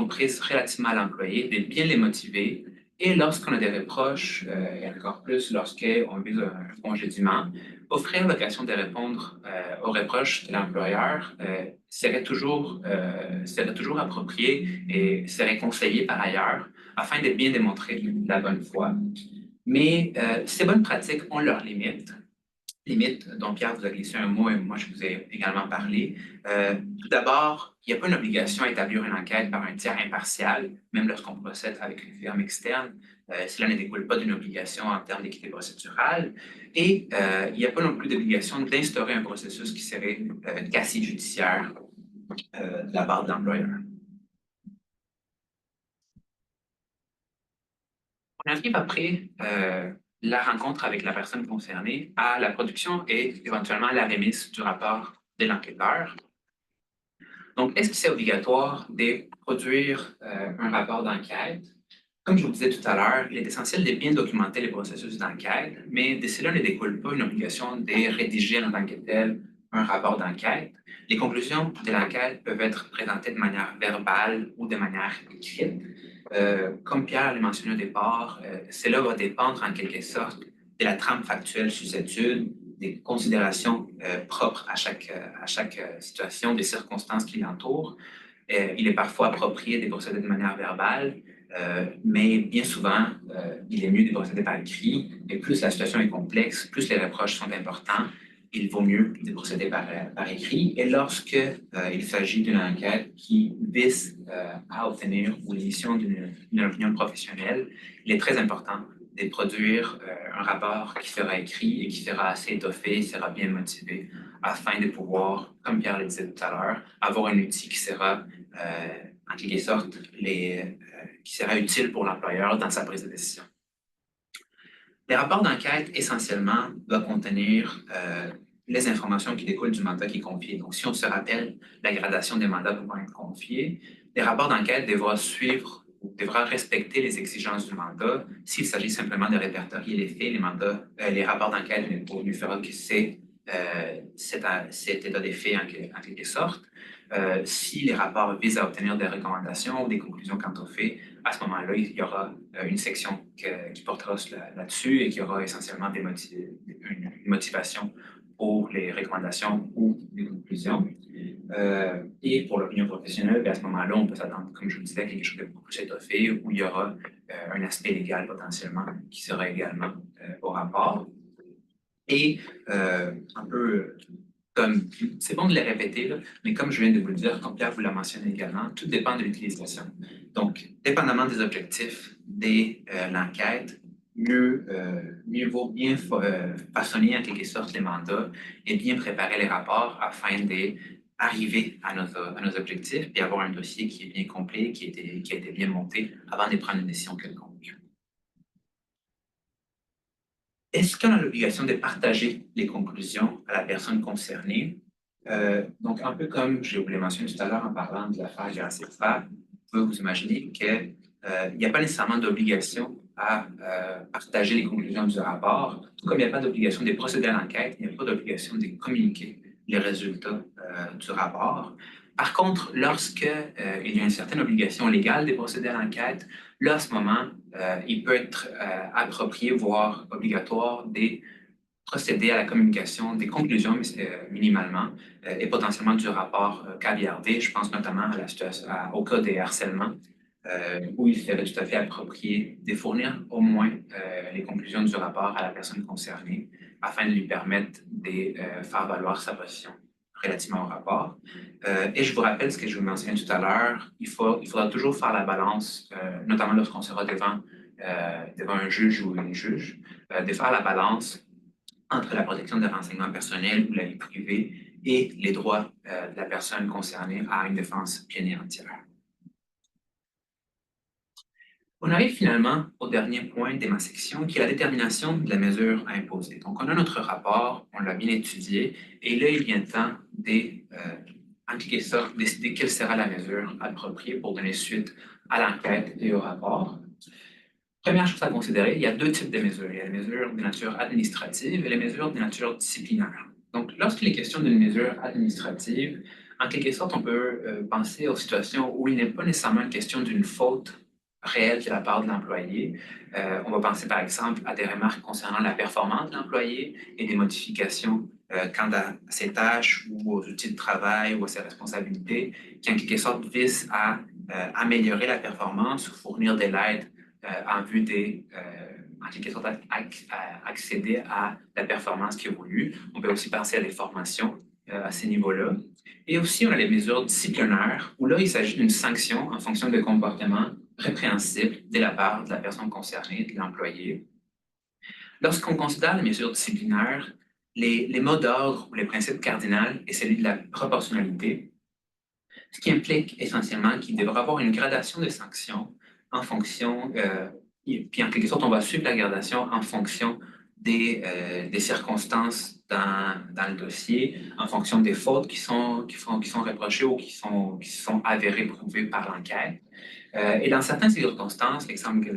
prises relativement à l'employé, de bien les motiver, et lorsqu'on a des reproches, et encore plus lorsqu'on vise un congédiement, offrir l'occasion de répondre aux reproches de l'employeur serait toujours approprié et serait conseillé par ailleurs afin de bien démontrer la bonne foi. Mais ces bonnes pratiques ont leurs limites dont Pierre vous a glissé un mot et moi je vous ai également parlé. Tout d'abord, il n'y a pas une obligation à établir une enquête par un tiers impartial, même lorsqu'on procède avec une firme externe. Cela ne découle pas d'une obligation en termes d'équité procédurale. Et il n'y a pas non plus d'obligation d'instaurer un processus qui serait quasi judiciaire de la part de l'employeur. On arrive après la rencontre avec la personne concernée à la production et éventuellement à la remise du rapport de l'enquêteur. Donc, est-ce que c'est obligatoire de produire un rapport d'enquête? Comme je vous disais tout à l'heure, il est essentiel de bien documenter les processus d'enquête, mais de cela ne découle pas une obligation de rédiger en tant que tel un rapport d'enquête. Les conclusions de l'enquête peuvent être présentées de manière verbale ou de manière écrite. Comme Pierre l'a mentionné au départ, cela va dépendre en quelque sorte de la trame factuelle susceptible, des considérations propres à chaque situation, des circonstances qui l'entourent. Il est parfois approprié de procéder de manière verbale, mais bien souvent, il est mieux de procéder par écrit. Et plus la situation est complexe, plus les reproches sont importants, il vaut mieux de procéder par écrit. Et lorsque il s'agit d'une enquête qui vise à obtenir ou l'émission d'une opinion professionnelle, il est très important de produire un rapport qui sera écrit et qui sera assez étoffé, sera bien motivé, afin de pouvoir, comme Pierre le disait tout à l'heure, avoir un outil qui sera, en quelque sorte, qui sera utile pour l'employeur dans sa prise de décision. Les rapports d'enquête, essentiellement, doivent contenir les informations qui découlent du mandat qui est confié. Donc, si on se rappelle la gradation des mandats pouvant être confiés, les rapports d'enquête devront suivre ou devra respecter les exigences du mandat. S'il s'agit simplement de répertorier les faits, les rapports d'enquête ne feront que cet état des faits en quelque sorte. Si les rapports visent à obtenir des recommandations ou des conclusions quant aux faits, à ce moment-là, il y aura une section qui portera là-dessus et qui aura essentiellement une motivation pour les recommandations ou les conclusions. Et pour l'opinion professionnelle, à ce moment-là, on peut s'attendre, comme je vous disais, à quelque chose de beaucoup plus étoffé où il y aura un aspect légal potentiellement qui sera également au rapport. Et un peu comme, c'est bon de le répéter, là, mais comme je viens de vous le dire, comme Pierre vous l'a mentionné également, tout dépend de l'utilisation. Donc, dépendamment des objectifs de l'enquête, mieux vaut bien façonner en quelque sorte les mandats et bien préparer les rapports afin d'arriver à nos objectifs et avoir un dossier qui est bien complet, qui a été bien monté avant de prendre une décision quelconque. Est-ce qu'on a l'obligation de partager les conclusions à la personne concernée? Donc, un peu comme je vous l'ai mentionné tout à l'heure en parlant de l'affaire Graceffa, vous pouvez vous imaginer qu'il n'y a pas nécessairement d'obligation à partager les conclusions du rapport, tout comme il n'y a pas d'obligation de procéder à l'enquête, il n'y a pas d'obligation de communiquer les résultats du rapport. Par contre, lorsque il y a une certaine obligation légale de procéder à l'enquête, là, à ce moment, il peut être approprié, voire obligatoire, de procéder à la communication des conclusions minimalement et potentiellement du rapport KBRD. Je pense notamment à la situation, au cas des harcèlements, où il serait tout à fait approprié de fournir au moins les conclusions du rapport à la personne concernée afin de lui permettre de faire valoir sa position relativement au rapport. Et je vous rappelle ce que je vous mentionnais tout à l'heure, il faudra toujours faire la balance, notamment lorsqu'on sera devant un juge ou une juge, de faire la balance entre la protection des renseignements personnels ou la vie privée et les droits de la personne concernée à une défense pleine et entière. On arrive finalement au dernier point de ma section, qui est la détermination de la mesure à imposer. Donc, on a notre rapport, on l'a bien étudié, et là, il vient le temps en quelque sorte, décider quelle sera la mesure appropriée pour donner suite à l'enquête et au rapport. Première chose à considérer, il y a deux types de mesures. Il y a les mesures de nature administrative et les mesures de nature disciplinaire. Donc, lorsqu'il est question d'une mesure administrative, en quelque sorte, on peut penser aux situations où il n'est pas nécessairement une question d'une faute réelle de la part de l'employé. On va penser par exemple à des remarques concernant la performance de l'employé et des modifications quant à ses tâches ou aux outils de travail ou à ses responsabilités qui en quelque sorte visent à améliorer la performance ou fournir de l'aide en vue en quelque sorte, accéder à la performance qui est voulue. On peut aussi penser à des formations à ces niveaux-là. Et aussi, on a les mesures disciplinaires, où là, il s'agit d'une sanction en fonction de comportements répréhensibles de la part de la personne concernée, de l'employé. Lorsqu'on considère les mesures disciplinaires, les mots d'ordre ou les principes cardinaux est celui de la proportionnalité, ce qui implique essentiellement qu'il devra avoir une gradation de sanctions en fonction, puis en quelque sorte, on va suivre la gradation en fonction des circonstances dans le dossier, en fonction des fautes qui sont reprochées ou qui sont avérées, prouvées par l'enquête. Et dans certaines circonstances, l'exemple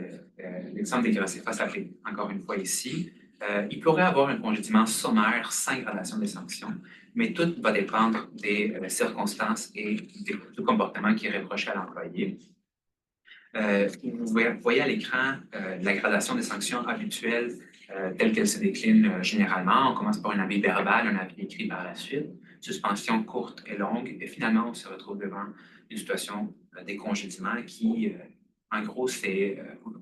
des Graceffa s'applique encore une fois ici, il pourrait avoir un congédiement sommaire sans gradation des sanctions, mais tout va dépendre des circonstances et du comportement qui est reproché à l'employé. Vous voyez à l'écran la gradation des sanctions habituelles telle qu'elle se décline généralement. On commence par un avis verbal, un avis écrit par la suite, suspension courte et longue, et finalement, on se retrouve devant une situation des congédiements qui, en gros,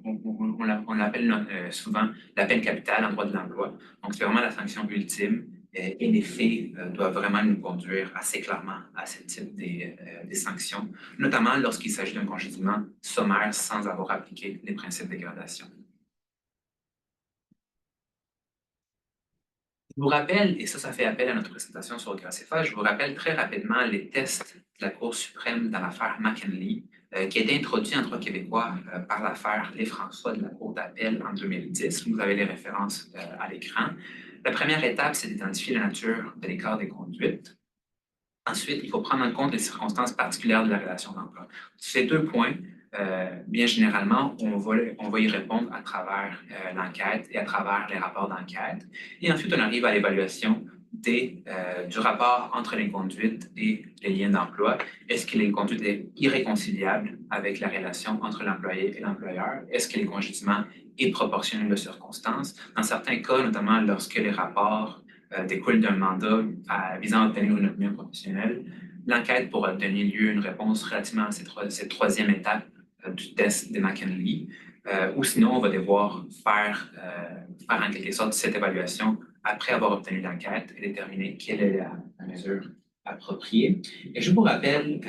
on l'appelle souvent la peine capitale en droit de l'emploi. Donc, c'est vraiment la sanction ultime et les faits doivent vraiment nous conduire assez clairement à ce type des sanctions, notamment lorsqu'il s'agit d'un congédiement sommaire sans avoir appliqué les principes de gradation. Je vous rappelle, et ça fait appel à notre présentation sur le Graceffa, je vous rappelle très rapidement les tests de la Cour suprême dans l'affaire McKinley, qui a été introduit en droit québécois par l'affaire Lefrançois de la Cour d'appel en 2010. Vous avez les références à l'écran. La première étape, c'est d'identifier la nature de l'écart des conduites. Ensuite, il faut prendre en compte les circonstances particulières de la relation d'emploi. Ces deux points, bien généralement, on va y répondre à travers l'enquête et à travers les rapports d'enquête. Et ensuite, on arrive à l'évaluation du rapport entre les conduites et les liens d'emploi. Est-ce que les conduites sont irréconciliables avec la relation entre l'employé et l'employeur? Est-ce que les congédiements est proportionnel aux circonstances? Dans certains cas, notamment lorsque les rapports découlent d'un mandat visant à obtenir une opinion professionnelle, l'enquête pourra donner lieu à une réponse relativement à cette troisième étape du test de McKinley, ou sinon on va devoir faire en quelque sorte cette évaluation après avoir obtenu l'enquête et déterminer quelle est la mesure appropriée. Et je vous rappelle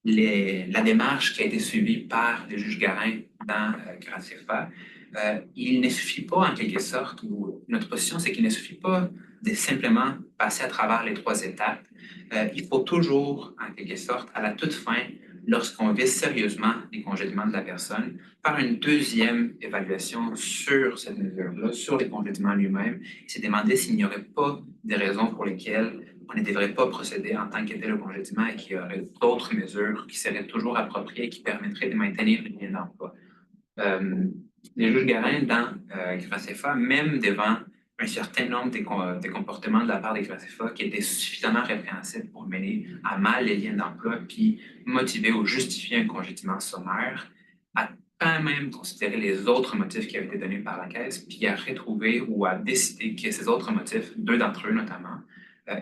la démarche qui a été suivie par le juge Garin dans Graceffa. Il ne suffit pas, en quelque sorte, ou notre position, c'est qu'il ne suffit pas de simplement passer à travers les trois étapes. Il faut toujours, en quelque sorte, à la toute fin, lorsqu'on vise sérieusement les congédiements de la personne, faire une deuxième évaluation sur cette mesure-là, sur les congédiements lui-même, et se demander s'il n'y aurait pas des raisons pour lesquelles on ne devrait pas procéder en tant qu'était le congédiement et qu'il y aurait d'autres mesures qui seraient toujours appropriées et qui permettraient de maintenir le lien d'emploi. Les juges Garin dans Graceffa, même devant un certain nombre des comportements de la part des classifiés qui étaient suffisamment répréhensibles pour mener à mal les liens d'emploi, puis motiver ou justifier un congédiement sommaire, à pas même considérer les autres motifs qui avaient été donnés par la Caisse, puis à retrouver ou à décider que ces autres motifs, deux d'entre eux notamment,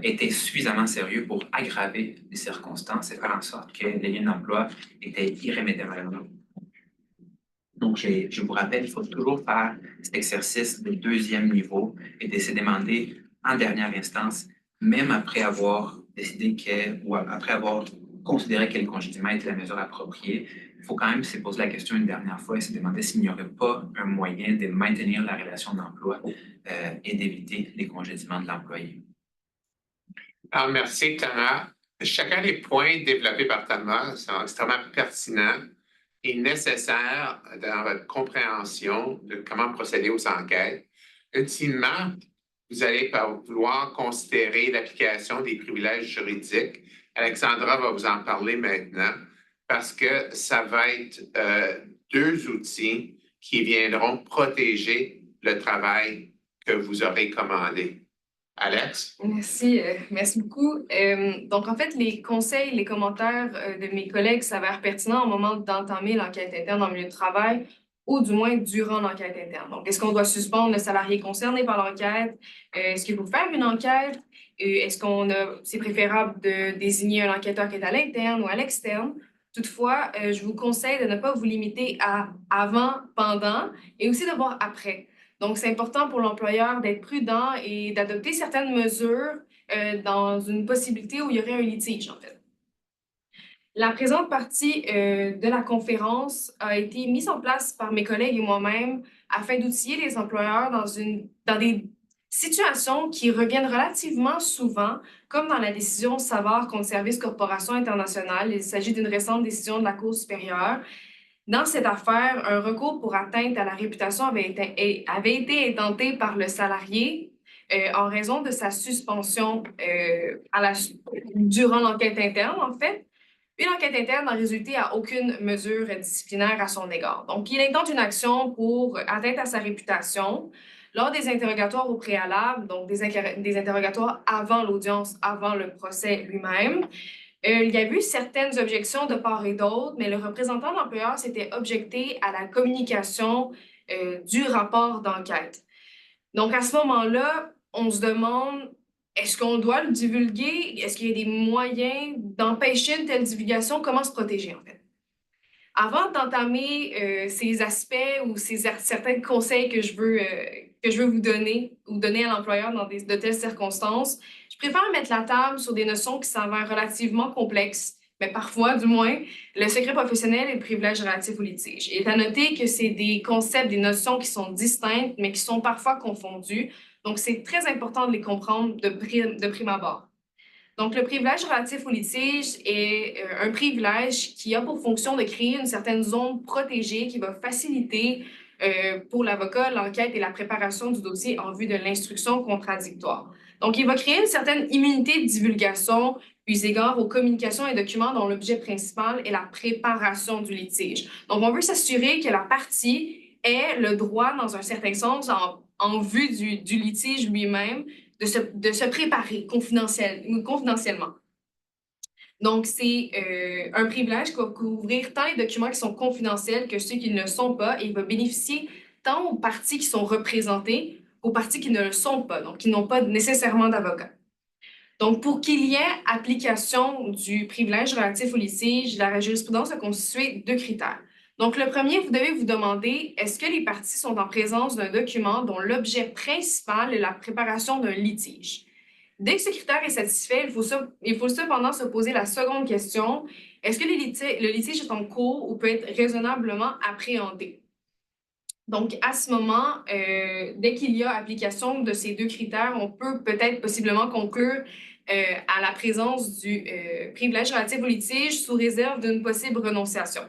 étaient suffisamment sérieux pour aggraver les circonstances et faire en sorte que les liens d'emploi étaient irrémédiablement. Donc, je vous rappelle, il faut toujours faire cet exercice de deuxième niveau et de se demander en dernière instance, même après avoir décidé ou après avoir considéré que le congédiement était la mesure appropriée, il faut quand même se poser la question une dernière fois et se demander s'il n'y aurait pas un moyen de maintenir la relation d'emploi et d'éviter les congédiements de l'employé. Alors, merci, Thomas. Chacun des points développés par Thomas sont extrêmement pertinents et nécessaires dans votre compréhension de comment procéder aux enquêtes. Ultimement, vous allez vouloir considérer l'application des privilèges juridiques. Alexandra va vous en parler maintenant parce que ça va être deux outils qui viendront protéger le travail que vous aurez commandé. Alex? Merci beaucoup. Donc, en fait, les conseils, les commentaires de mes collègues s'avèrent pertinents au moment d'entamer l'enquête interne en milieu de travail ou du moins durant l'enquête interne. Donc, est-ce qu'on doit suspendre le salarié concerné par l'enquête? Est-ce qu'il faut faire une enquête? C'est préférable de désigner un enquêteur qui est à l'interne ou à l'externe? Toutefois, je vous conseille de ne pas vous limiter à avant, pendant et aussi de voir après. Donc, c'est important pour l'employeur d'être prudent et d'adopter certaines mesures dans une possibilité où il y aurait un litige, en fait. La présente partie de la conférence a été mise en place par mes collègues et moi-même afin d'outiller les employeurs dans des situations qui reviennent relativement souvent, comme dans la décision Savard contre Service Corporation Internationale. Il s'agit d'une récente décision de la Cour supérieure. Dans cette affaire, un recours pour atteinte à la réputation avait été intenté par le salarié en raison de sa suspension durant l'enquête interne, en fait. Puis l'enquête interne n'a résulté à aucune mesure disciplinaire à son égard. Donc, il intente une action pour atteinte à sa réputation lors des interrogatoires au préalable, donc des interrogatoires avant l'audience, avant le procès lui-même. Il y a eu certaines objections de part et d'autre, mais le représentant de l'employeur s'était objecté à la communication du rapport d'enquête. Donc, à ce moment-là, on se demande, est-ce qu'on doit le divulguer? Est-ce qu'il y a des moyens d'empêcher une telle divulgation? Comment se protéger, en fait? Avant d'entamer ces aspects ou certains conseils que je veux vous donner ou donner à l'employeur dans de telles circonstances, je préfère mettre la table sur des notions qui s'avèrent relativement complexes, mais parfois, du moins, le secret professionnel et le privilège relatif au litige. Il est à noter que c'est des concepts, des notions qui sont distinctes, mais qui sont parfois confondues. Donc, c'est très important de les comprendre de prime abord. Donc, le privilège relatif au litige est un privilège qui a pour fonction de créer une certaine zone protégée qui va faciliter pour l'avocat l'enquête et la préparation du dossier en vue de l'instruction contradictoire. Donc, il va créer une certaine immunité de divulgation, eu égard aux communications et documents dont l'objet principal est la préparation du litige. Donc, on veut s'assurer que la partie ait le droit, dans un certain sens, en vue du litige lui-même, de se préparer confidentiellement. Donc, c'est un privilège qui va couvrir tant les documents qui sont confidentiels que ceux qui ne le sont pas, et il va bénéficier tant aux parties qui sont représentées qu'aux parties qui ne le sont pas, donc qui n'ont pas nécessairement d'avocat. Donc, pour qu'il y ait application du privilège relatif au litige, la jurisprudence a constitué deux critères. Donc, le premier, vous devez vous demander, est-ce que les parties sont en présence d'un document dont l'objet principal est la préparation d'un litige? Dès que ce critère est satisfait, il faut cependant se poser la seconde question, est-ce que le litige est en cours ou peut être raisonnablement appréhendé? Donc, à ce moment, dès qu'il y a application de ces deux critères, on peut peut-être possiblement conclure à la présence du privilège relatif au litige sous réserve d'une possible renonciation.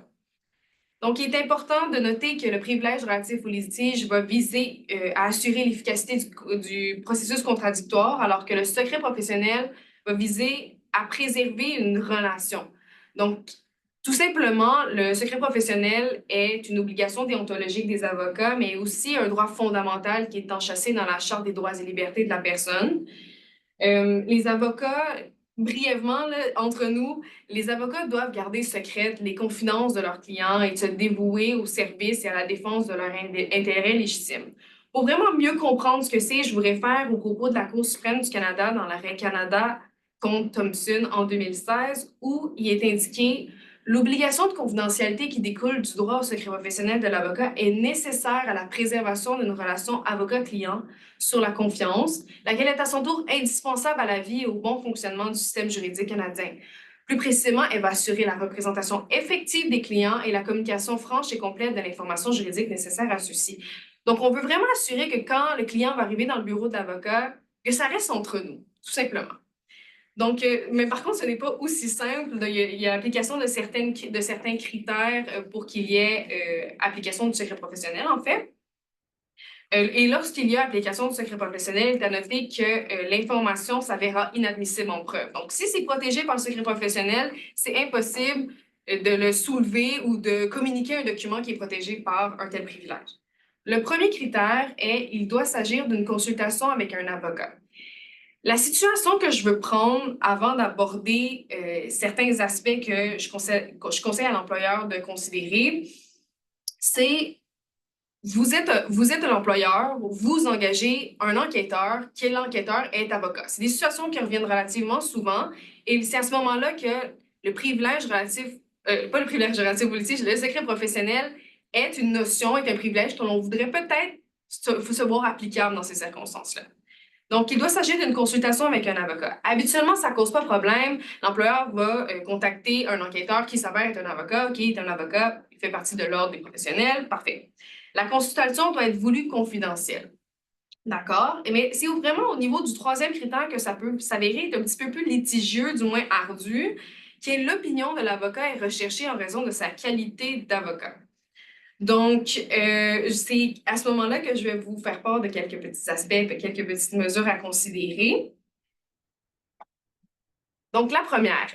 Donc, il est important de noter que le privilège relatif au litige va viser à assurer l'efficacité du processus contradictoire, alors que le secret professionnel va viser à préserver une relation. Donc, Tout simplement, le secret professionnel est une obligation déontologique des avocats, mais aussi un droit fondamental qui est enchâssé dans la Charte des droits et libertés de la personne. Les avocats, brièvement, là, entre nous, les avocats doivent garder secrètes les confidences de leurs clients et se dévouer au service et à la défense de leurs intérêts légitimes. Pour vraiment mieux comprendre ce que c'est, je vous réfère aux propos de la Cour suprême du Canada dans l'arrêt Canada contre Thompson en 2016, où il est indiqué: l'obligation de confidentialité qui découle du droit au secret professionnel de l'avocat est nécessaire à la préservation d'une relation avocat-client sur la confiance, laquelle est à son tour indispensable à la vie et au bon fonctionnement du système juridique canadien. Plus précisément, elle va assurer la représentation effective des clients et la communication franche et complète de l'information juridique nécessaire à ceux-ci. Donc, on veut vraiment assurer que quand le client va arriver dans le bureau de l'avocat, que ça reste entre nous, tout simplement. Donc, mais par contre, ce n'est pas aussi simple. Il y a l'application de certains critères pour qu'il y ait application du secret professionnel, en fait. Et lorsqu'il y a application du secret professionnel, il est à noter que l'information s'avérera inadmissible en preuve. Donc, si c'est protégé par le secret professionnel, c'est impossible de le soulever ou de communiquer un document qui est protégé par un tel privilège. Le premier critère est il doit s'agir d'une consultation avec un avocat. La situation que je veux prendre avant d'aborder certains aspects que je conseille à l'employeur de considérer, c'est vous êtes l'employeur, vous engagez un enquêteur, qui l'enquêteur est avocat. C'est des situations qui reviennent relativement souvent et c'est à ce moment-là que le privilège relatif, pas le privilège relatif au litige, le secret professionnel est une notion, est un privilège que l'on voudrait peut-être se voir applicable dans ces circonstances-là. Donc, il doit s'agir d'une consultation avec un avocat. Habituellement, ça ne cause pas de problème. L'employeur va contacter un enquêteur qui s'avère être un avocat, qui est un avocat, il fait partie de l'ordre des professionnels. Parfait. La consultation doit être voulue confidentielle. D'accord? Mais c'est vraiment au niveau du troisième critère que ça peut s'avérer être un petit peu plus litigieux, du moins ardu, qui est l'opinion de l'avocat est recherchée en raison de sa qualité d'avocat. Donc, c'est à ce moment-là que je vais vous faire part de quelques petits aspects, de quelques petites mesures à considérer. Donc, la première,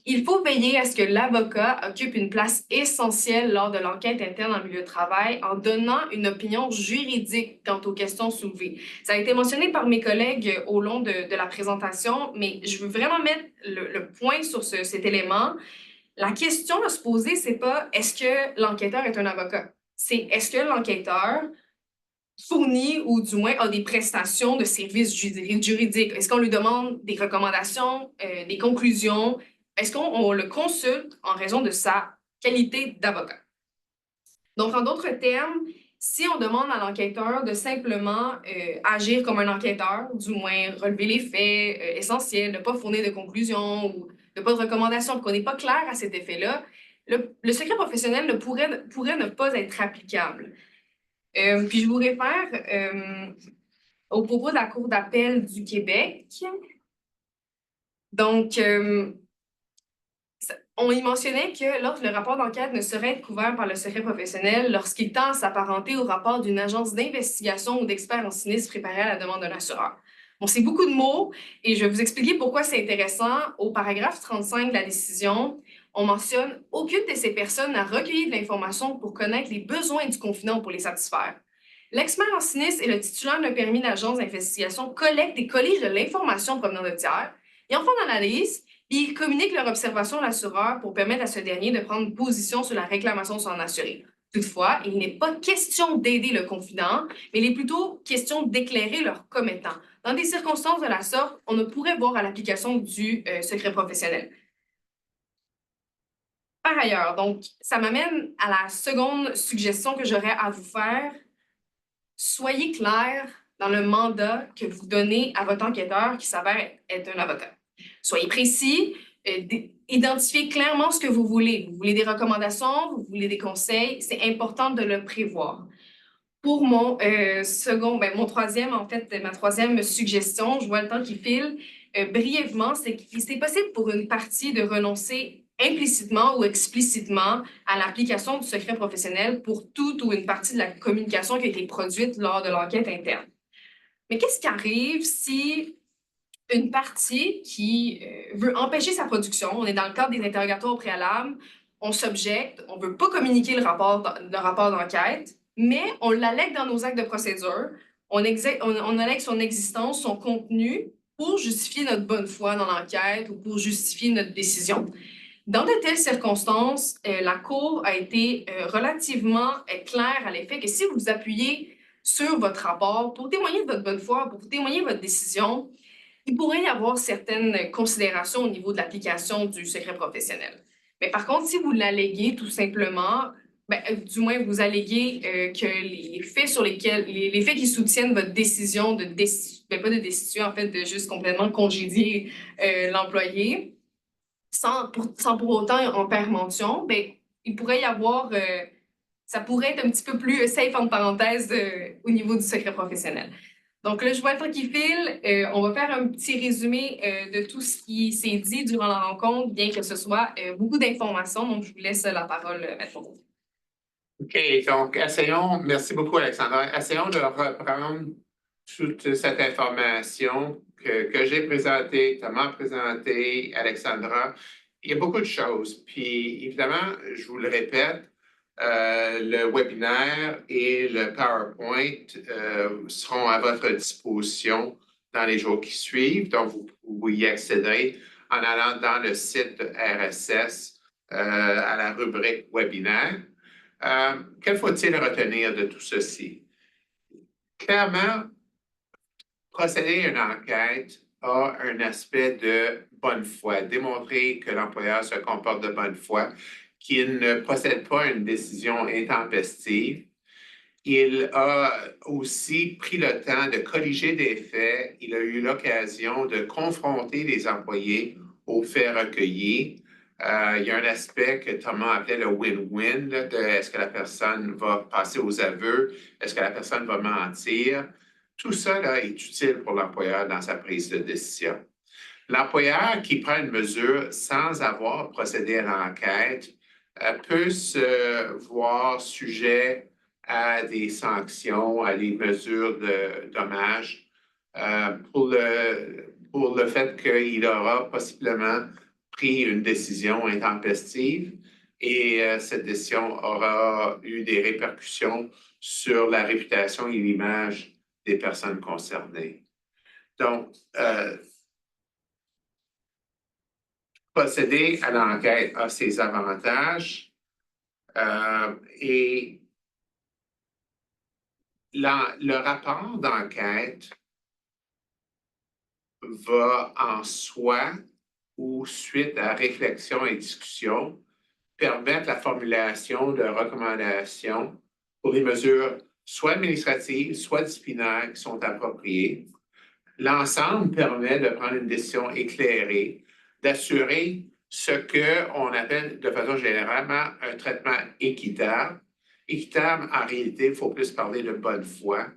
il faut veiller à ce que l'avocat occupe une place essentielle lors de l'enquête interne en milieu de travail en donnant une opinion juridique quant aux questions soulevées. Ça a été mentionné par mes collègues au long de la présentation, mais je veux vraiment mettre le point sur cet élément. La question à se poser, c'est pas est-ce que l'enquêteur est un avocat? C'est est-ce que l'enquêteur fournit ou du moins a des prestations de services juridiques? Est-ce qu'on lui demande des recommandations, des conclusions? Est-ce qu'on le consulte en raison de sa qualité d'avocat? Donc, en d'autres termes, si on demande à l'enquêteur de simplement agir comme un enquêteur, du moins relever les faits essentiels, ne pas fournir de conclusions ou de pas de recommandations, qu'on n'est pas clair à cet effet-là, le secret professionnel pourrait ne pas être applicable. Puis je vous réfère au propos de la Cour d'appel du Québec. Donc, on y mentionnait que lorsque le rapport d'enquête ne saurait être couvert par le secret professionnel lorsqu'il tend à s'apparenter au rapport d'une agence d'investigation ou d'experts en sinistre préparé à la demande d'un assureur. Bon, c'est beaucoup de mots et je vais vous expliquer pourquoi c'est intéressant. Au paragraphe 35 de la décision, on mentionne « Aucune de ces personnes n'a recueilli de l'information pour connaître les besoins du confident pour les satisfaire. L'expert en sinistre et le titulaire d'un permis d'agence d'investigation collectent et colligent de l'information provenant de tiers et en font l'analyse, puis ils communiquent leur observation à l'assureur pour permettre à ce dernier de prendre position sur la réclamation de son assuré. Toutefois, il n'est pas question d'aider le confident, mais il est plutôt question d'éclairer leur commettant. Dans des circonstances de la sorte, on ne pourrait voir à l'application du secret professionnel. Par ailleurs, donc, ça m'amène à la seconde suggestion que j'aurais à vous faire. Soyez clair dans le mandat que vous donnez à votre enquêteur qui s'avère être un avocat. Soyez précis, identifiez clairement ce que vous voulez. Vous voulez des recommandations, vous voulez des conseils, c'est important de le prévoir. Pour mon mon troisième, en fait, ma troisième suggestion, je vois le temps qui file, brièvement, c'est qu'il c'est possible pour une partie de renoncer implicitement ou explicitement à l'application du secret professionnel pour toute ou une partie de la communication qui a été produite lors de l'enquête interne. Mais qu'est-ce qui arrive si une partie qui veut empêcher sa production, on est dans le cadre des interrogatoires au préalable, on s'objecte, on ne veut pas communiquer le rapport d'enquête, mais on l'allègue dans nos actes de procédure, on allègue son existence, son contenu pour justifier notre bonne foi dans l'enquête ou pour justifier notre décision. Dans de telles circonstances, la Cour a été relativement claire à l'effet que si vous vous appuyez sur votre rapport pour témoigner de votre bonne foi, pour témoigner de votre décision, il pourrait y avoir certaines considérations au niveau de l'application du secret professionnel. Mais par contre, si vous l'alléguez tout simplement, du moins vous alléguez que les faits sur lesquels, les faits qui soutiennent votre décision de pas de destituer, en fait, de juste complètement congédier l'employé, sans pour autant en faire mention, il pourrait y avoir, ça pourrait être un petit peu plus safe entre parenthèses au niveau du secret professionnel. Donc là, je vois le temps qui file. On va faire un petit résumé de tout ce qui s'est dit durant la rencontre, bien que ce soit beaucoup d'informations. Donc, je vous laisse la parole maintenant. OK, donc merci beaucoup Alexandra, essayons de reprendre toute cette information que j'ai présentée, que Thomas a présentée, Alexandra. Il y a beaucoup de choses, puis évidemment, je vous le répète, le webinaire et le PowerPoint seront à votre disposition dans les jours qui suivent, donc vous y accéderez en allant dans le site de RSS à la rubrique webinaire. Quel faut-il retenir de tout ceci? Clairement, procéder à une enquête a un aspect de bonne foi, démontrer que l'employeur se comporte de bonne foi, qu'il ne procède pas à une décision intempestive. Il a aussi pris le temps de corriger des faits. Il a eu l'occasion de confronter les employés aux faits recueillis. Il y a un aspect que Thomas appelait le win-win, de est-ce que la personne va passer aux aveux, est-ce que la personne va mentir. Tout ça là, est utile pour l'employeur dans sa prise de décision. L'employeur qui prend une mesure sans avoir procédé à l'enquête peut se voir sujet à des sanctions, à des mesures de dommages pour le fait qu'il aura possiblement pris une décision intempestive et cette décision aura eu des répercussions sur la réputation et l'image des personnes concernées. Donc, procéder à l'enquête a ses avantages et le rapport d'enquête va en soi ou suite à réflexion et discussion permettre la formulation de recommandations pour des mesures soit administratives, soit disciplinaires qui sont appropriées. L'ensemble permet de prendre une décision éclairée, d'assurer ce qu'on appelle de façon généralement un traitement équitable. Équitable, en réalité, il faut plus parler de bonne foi.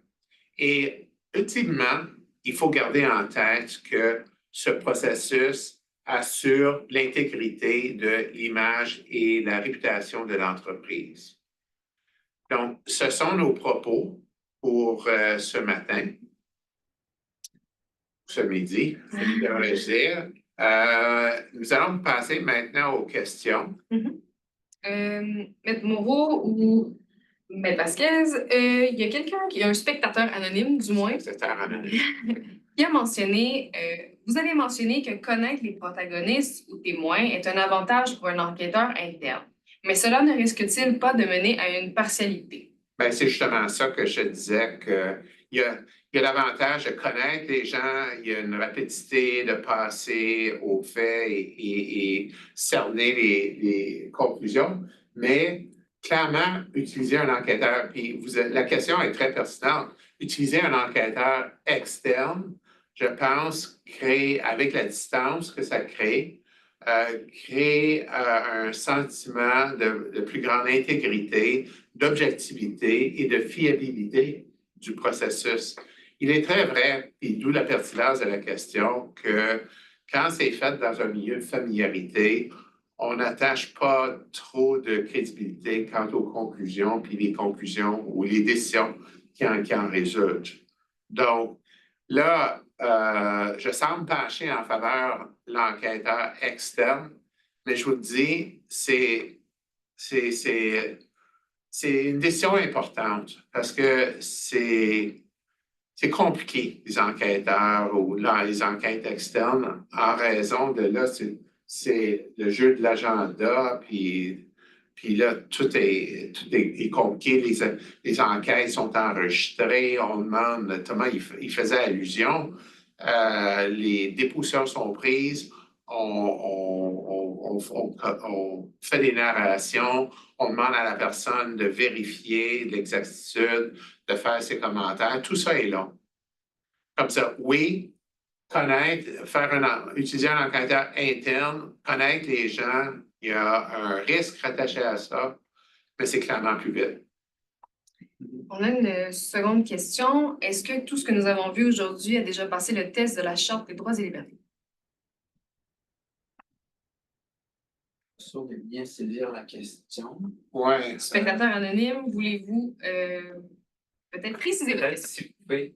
Et ultimement, il faut garder en tête que ce processus assure l'intégrité de l'image et la réputation de l'entreprise. Donc, ce sont nos propos pour ce matin, ce midi, devrais-je dire. Nous allons passer maintenant aux questions. Maître Moreau ou Maître Vasquez, il y a quelqu'un qui est un spectateur anonyme, du moins, Spectateur anonyme. qui a mentionné, vous avez mentionné que connaître les protagonistes ou témoins est un avantage pour un enquêteur interne. Mais cela ne risque-t-il pas de mener à une partialité? Bien, c'est justement ça que je disais, qu'il y a l'avantage de connaître les gens, il y a une rapidité de passer aux faits et cerner les conclusions, mais clairement, utiliser un enquêteur, puis la question est très pertinente, utiliser un enquêteur externe, je pense, crée, avec la distance que ça crée un sentiment de plus grande intégrité, d'objectivité et de fiabilité du processus. Il est très vrai, et d'où la pertinence de la question, que quand c'est fait dans un milieu de familiarité, on n'attache pas trop de crédibilité quant aux conclusions, puis les conclusions ou les décisions qui en résultent. Donc, là, je semble pencher en faveur de l'enquêteur externe, mais je vous le dis, c'est c'est une décision importante parce que c'est compliqué, les enquêteurs ou là, les enquêtes externes, en raison de là, c'est le jeu de l'agenda, puis là, tout est compliqué, les enquêtes sont enregistrées, on demande, notamment, il faisait allusion, les dépositions sont prises, on fait des narrations, on demande à la personne de vérifier l'exactitude, de faire ses commentaires, tout ça est long. Comme ça, oui, utiliser un enquêteur interne, connaître les gens, il y a un risque rattaché à ça, mais c'est clairement plus vite. On a une seconde question. Est-ce que tout ce que nous avons vu aujourd'hui a déjà passé le test de la Charte des droits et libertés? Sûr de bien saisir la question. Ouais. Spectateur anonyme, voulez-vous peut-être préciser votre Peut-être question? si vous pouvez.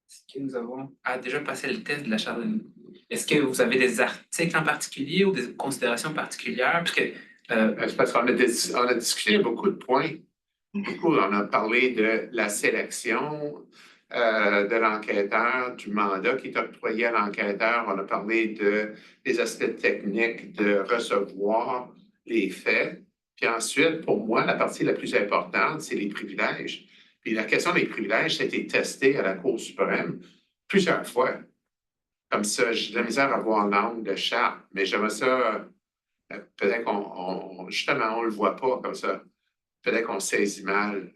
Est-ce que nous avons déjà passé le test de la charte? Est-ce que vous avez des articles en particulier ou des considérations particulières? Parce que, C'est parce qu'on a discuté beaucoup de points. Beaucoup, on a parlé de la sélection de l'enquêteur, du mandat qui est octroyé à l'enquêteur. On a parlé des aspects techniques de recevoir les faits. Puis ensuite, pour moi, la partie la plus importante, c'est les privilèges. Puis la question des privilèges, ça a été testé à la Cour suprême plusieurs fois. Comme ça, j'ai de la misère à voir l'angle de charte, mais j'aimerais ça, peut-être justement, on ne le voit pas comme ça. Peut-être qu'on saisit mal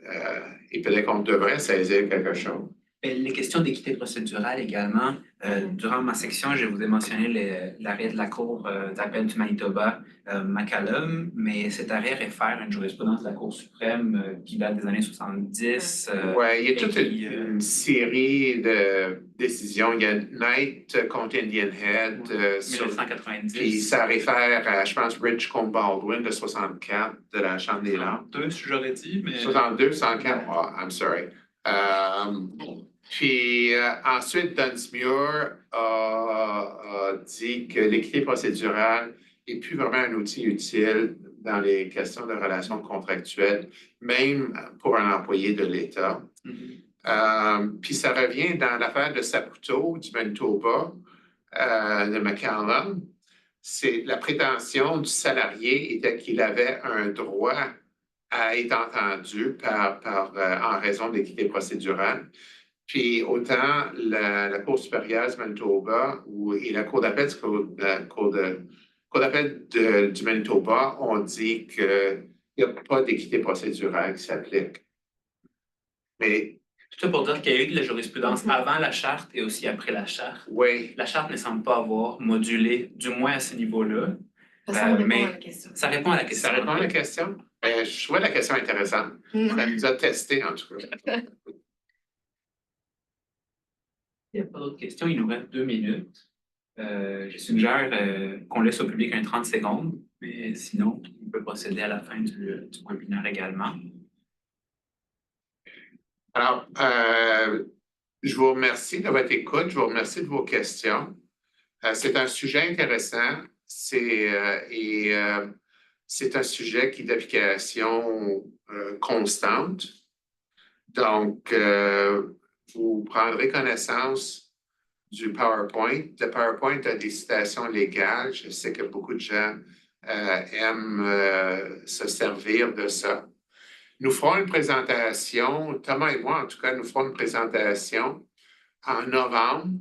et peut-être qu'on devrait saisir quelque chose. les questions d'équité procédurale également. Durant ma section, je vous ai mentionné l'arrêt de la Cour d'appel du Manitoba, McCallum, mais cet arrêt réfère à une jurisprudence de la Cour suprême qui date des années 70. Oui, il y a toute une série de décisions. Il y a Knight contre Indian Head. 1990. Puis ça réfère à, je pense, Rich contre Baldwin de 64 de la Chambre des Lords. 62, j'aurais dit, mais... 62, 64, oh, I'm sorry. Puis ensuite, Dunsmuir a dit que l'équité procédurale n'est plus vraiment un outil utile dans les questions de relations contractuelles, même pour un employé de l'État. Puis ça revient dans l'affaire de Saputo, du Manitoba, de McCallum. C'est la prétention du salarié était qu'il avait un droit à être entendu en raison de l'équité procédurale. Puis autant la Cour supérieure du Manitoba et la Cour d'appel du Manitoba ont dit qu'il n'y a pas d'équité procédurale qui s'applique. Mais tout ça pour dire qu'il y a eu de la jurisprudence avant la charte et aussi après la charte. oui. La charte ne semble pas avoir modulé, du moins à ce niveau-là. Ça répond à la question. Ça répond à la question. Ça répond à la question? Je trouvais la question intéressante. Ça nous a testé, en tout cas. Il n'y a pas d'autres questions. Il nous reste 2 minutes. Je suggère qu'on laisse au public 30 secondes, mais sinon, on peut procéder à la fin du webinaire également. Alors, je vous remercie de votre écoute, je vous remercie de vos questions. C'est un sujet intéressant c'est un sujet qui est d'application constante. Donc, vous prendrez connaissance du PowerPoint. Le PowerPoint a des citations légales. Je sais que beaucoup de gens aiment se servir de ça. Nous ferons une présentation, Thomas et moi en tout cas, nous ferons une présentation en novembre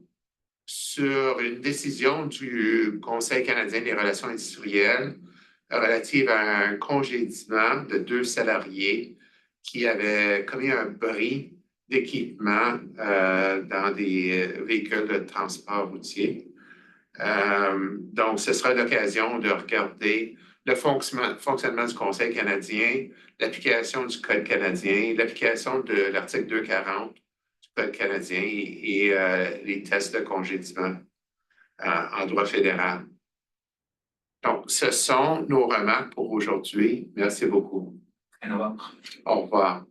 sur une décision du Conseil canadien des relations industrielles relative à un congédiement de 2 salariés qui avaient commis un bris d'équipement dans des véhicules de transport routier. Donc, ce sera l'occasion de regarder le fonctionnement du Conseil canadien, l'application du Code canadien, l'application de l'article 240 du Code canadien et les tests de congédiement en droit fédéral. Donc, ce sont nos remarques pour aujourd'hui. Merci beaucoup. À novembre. Au revoir.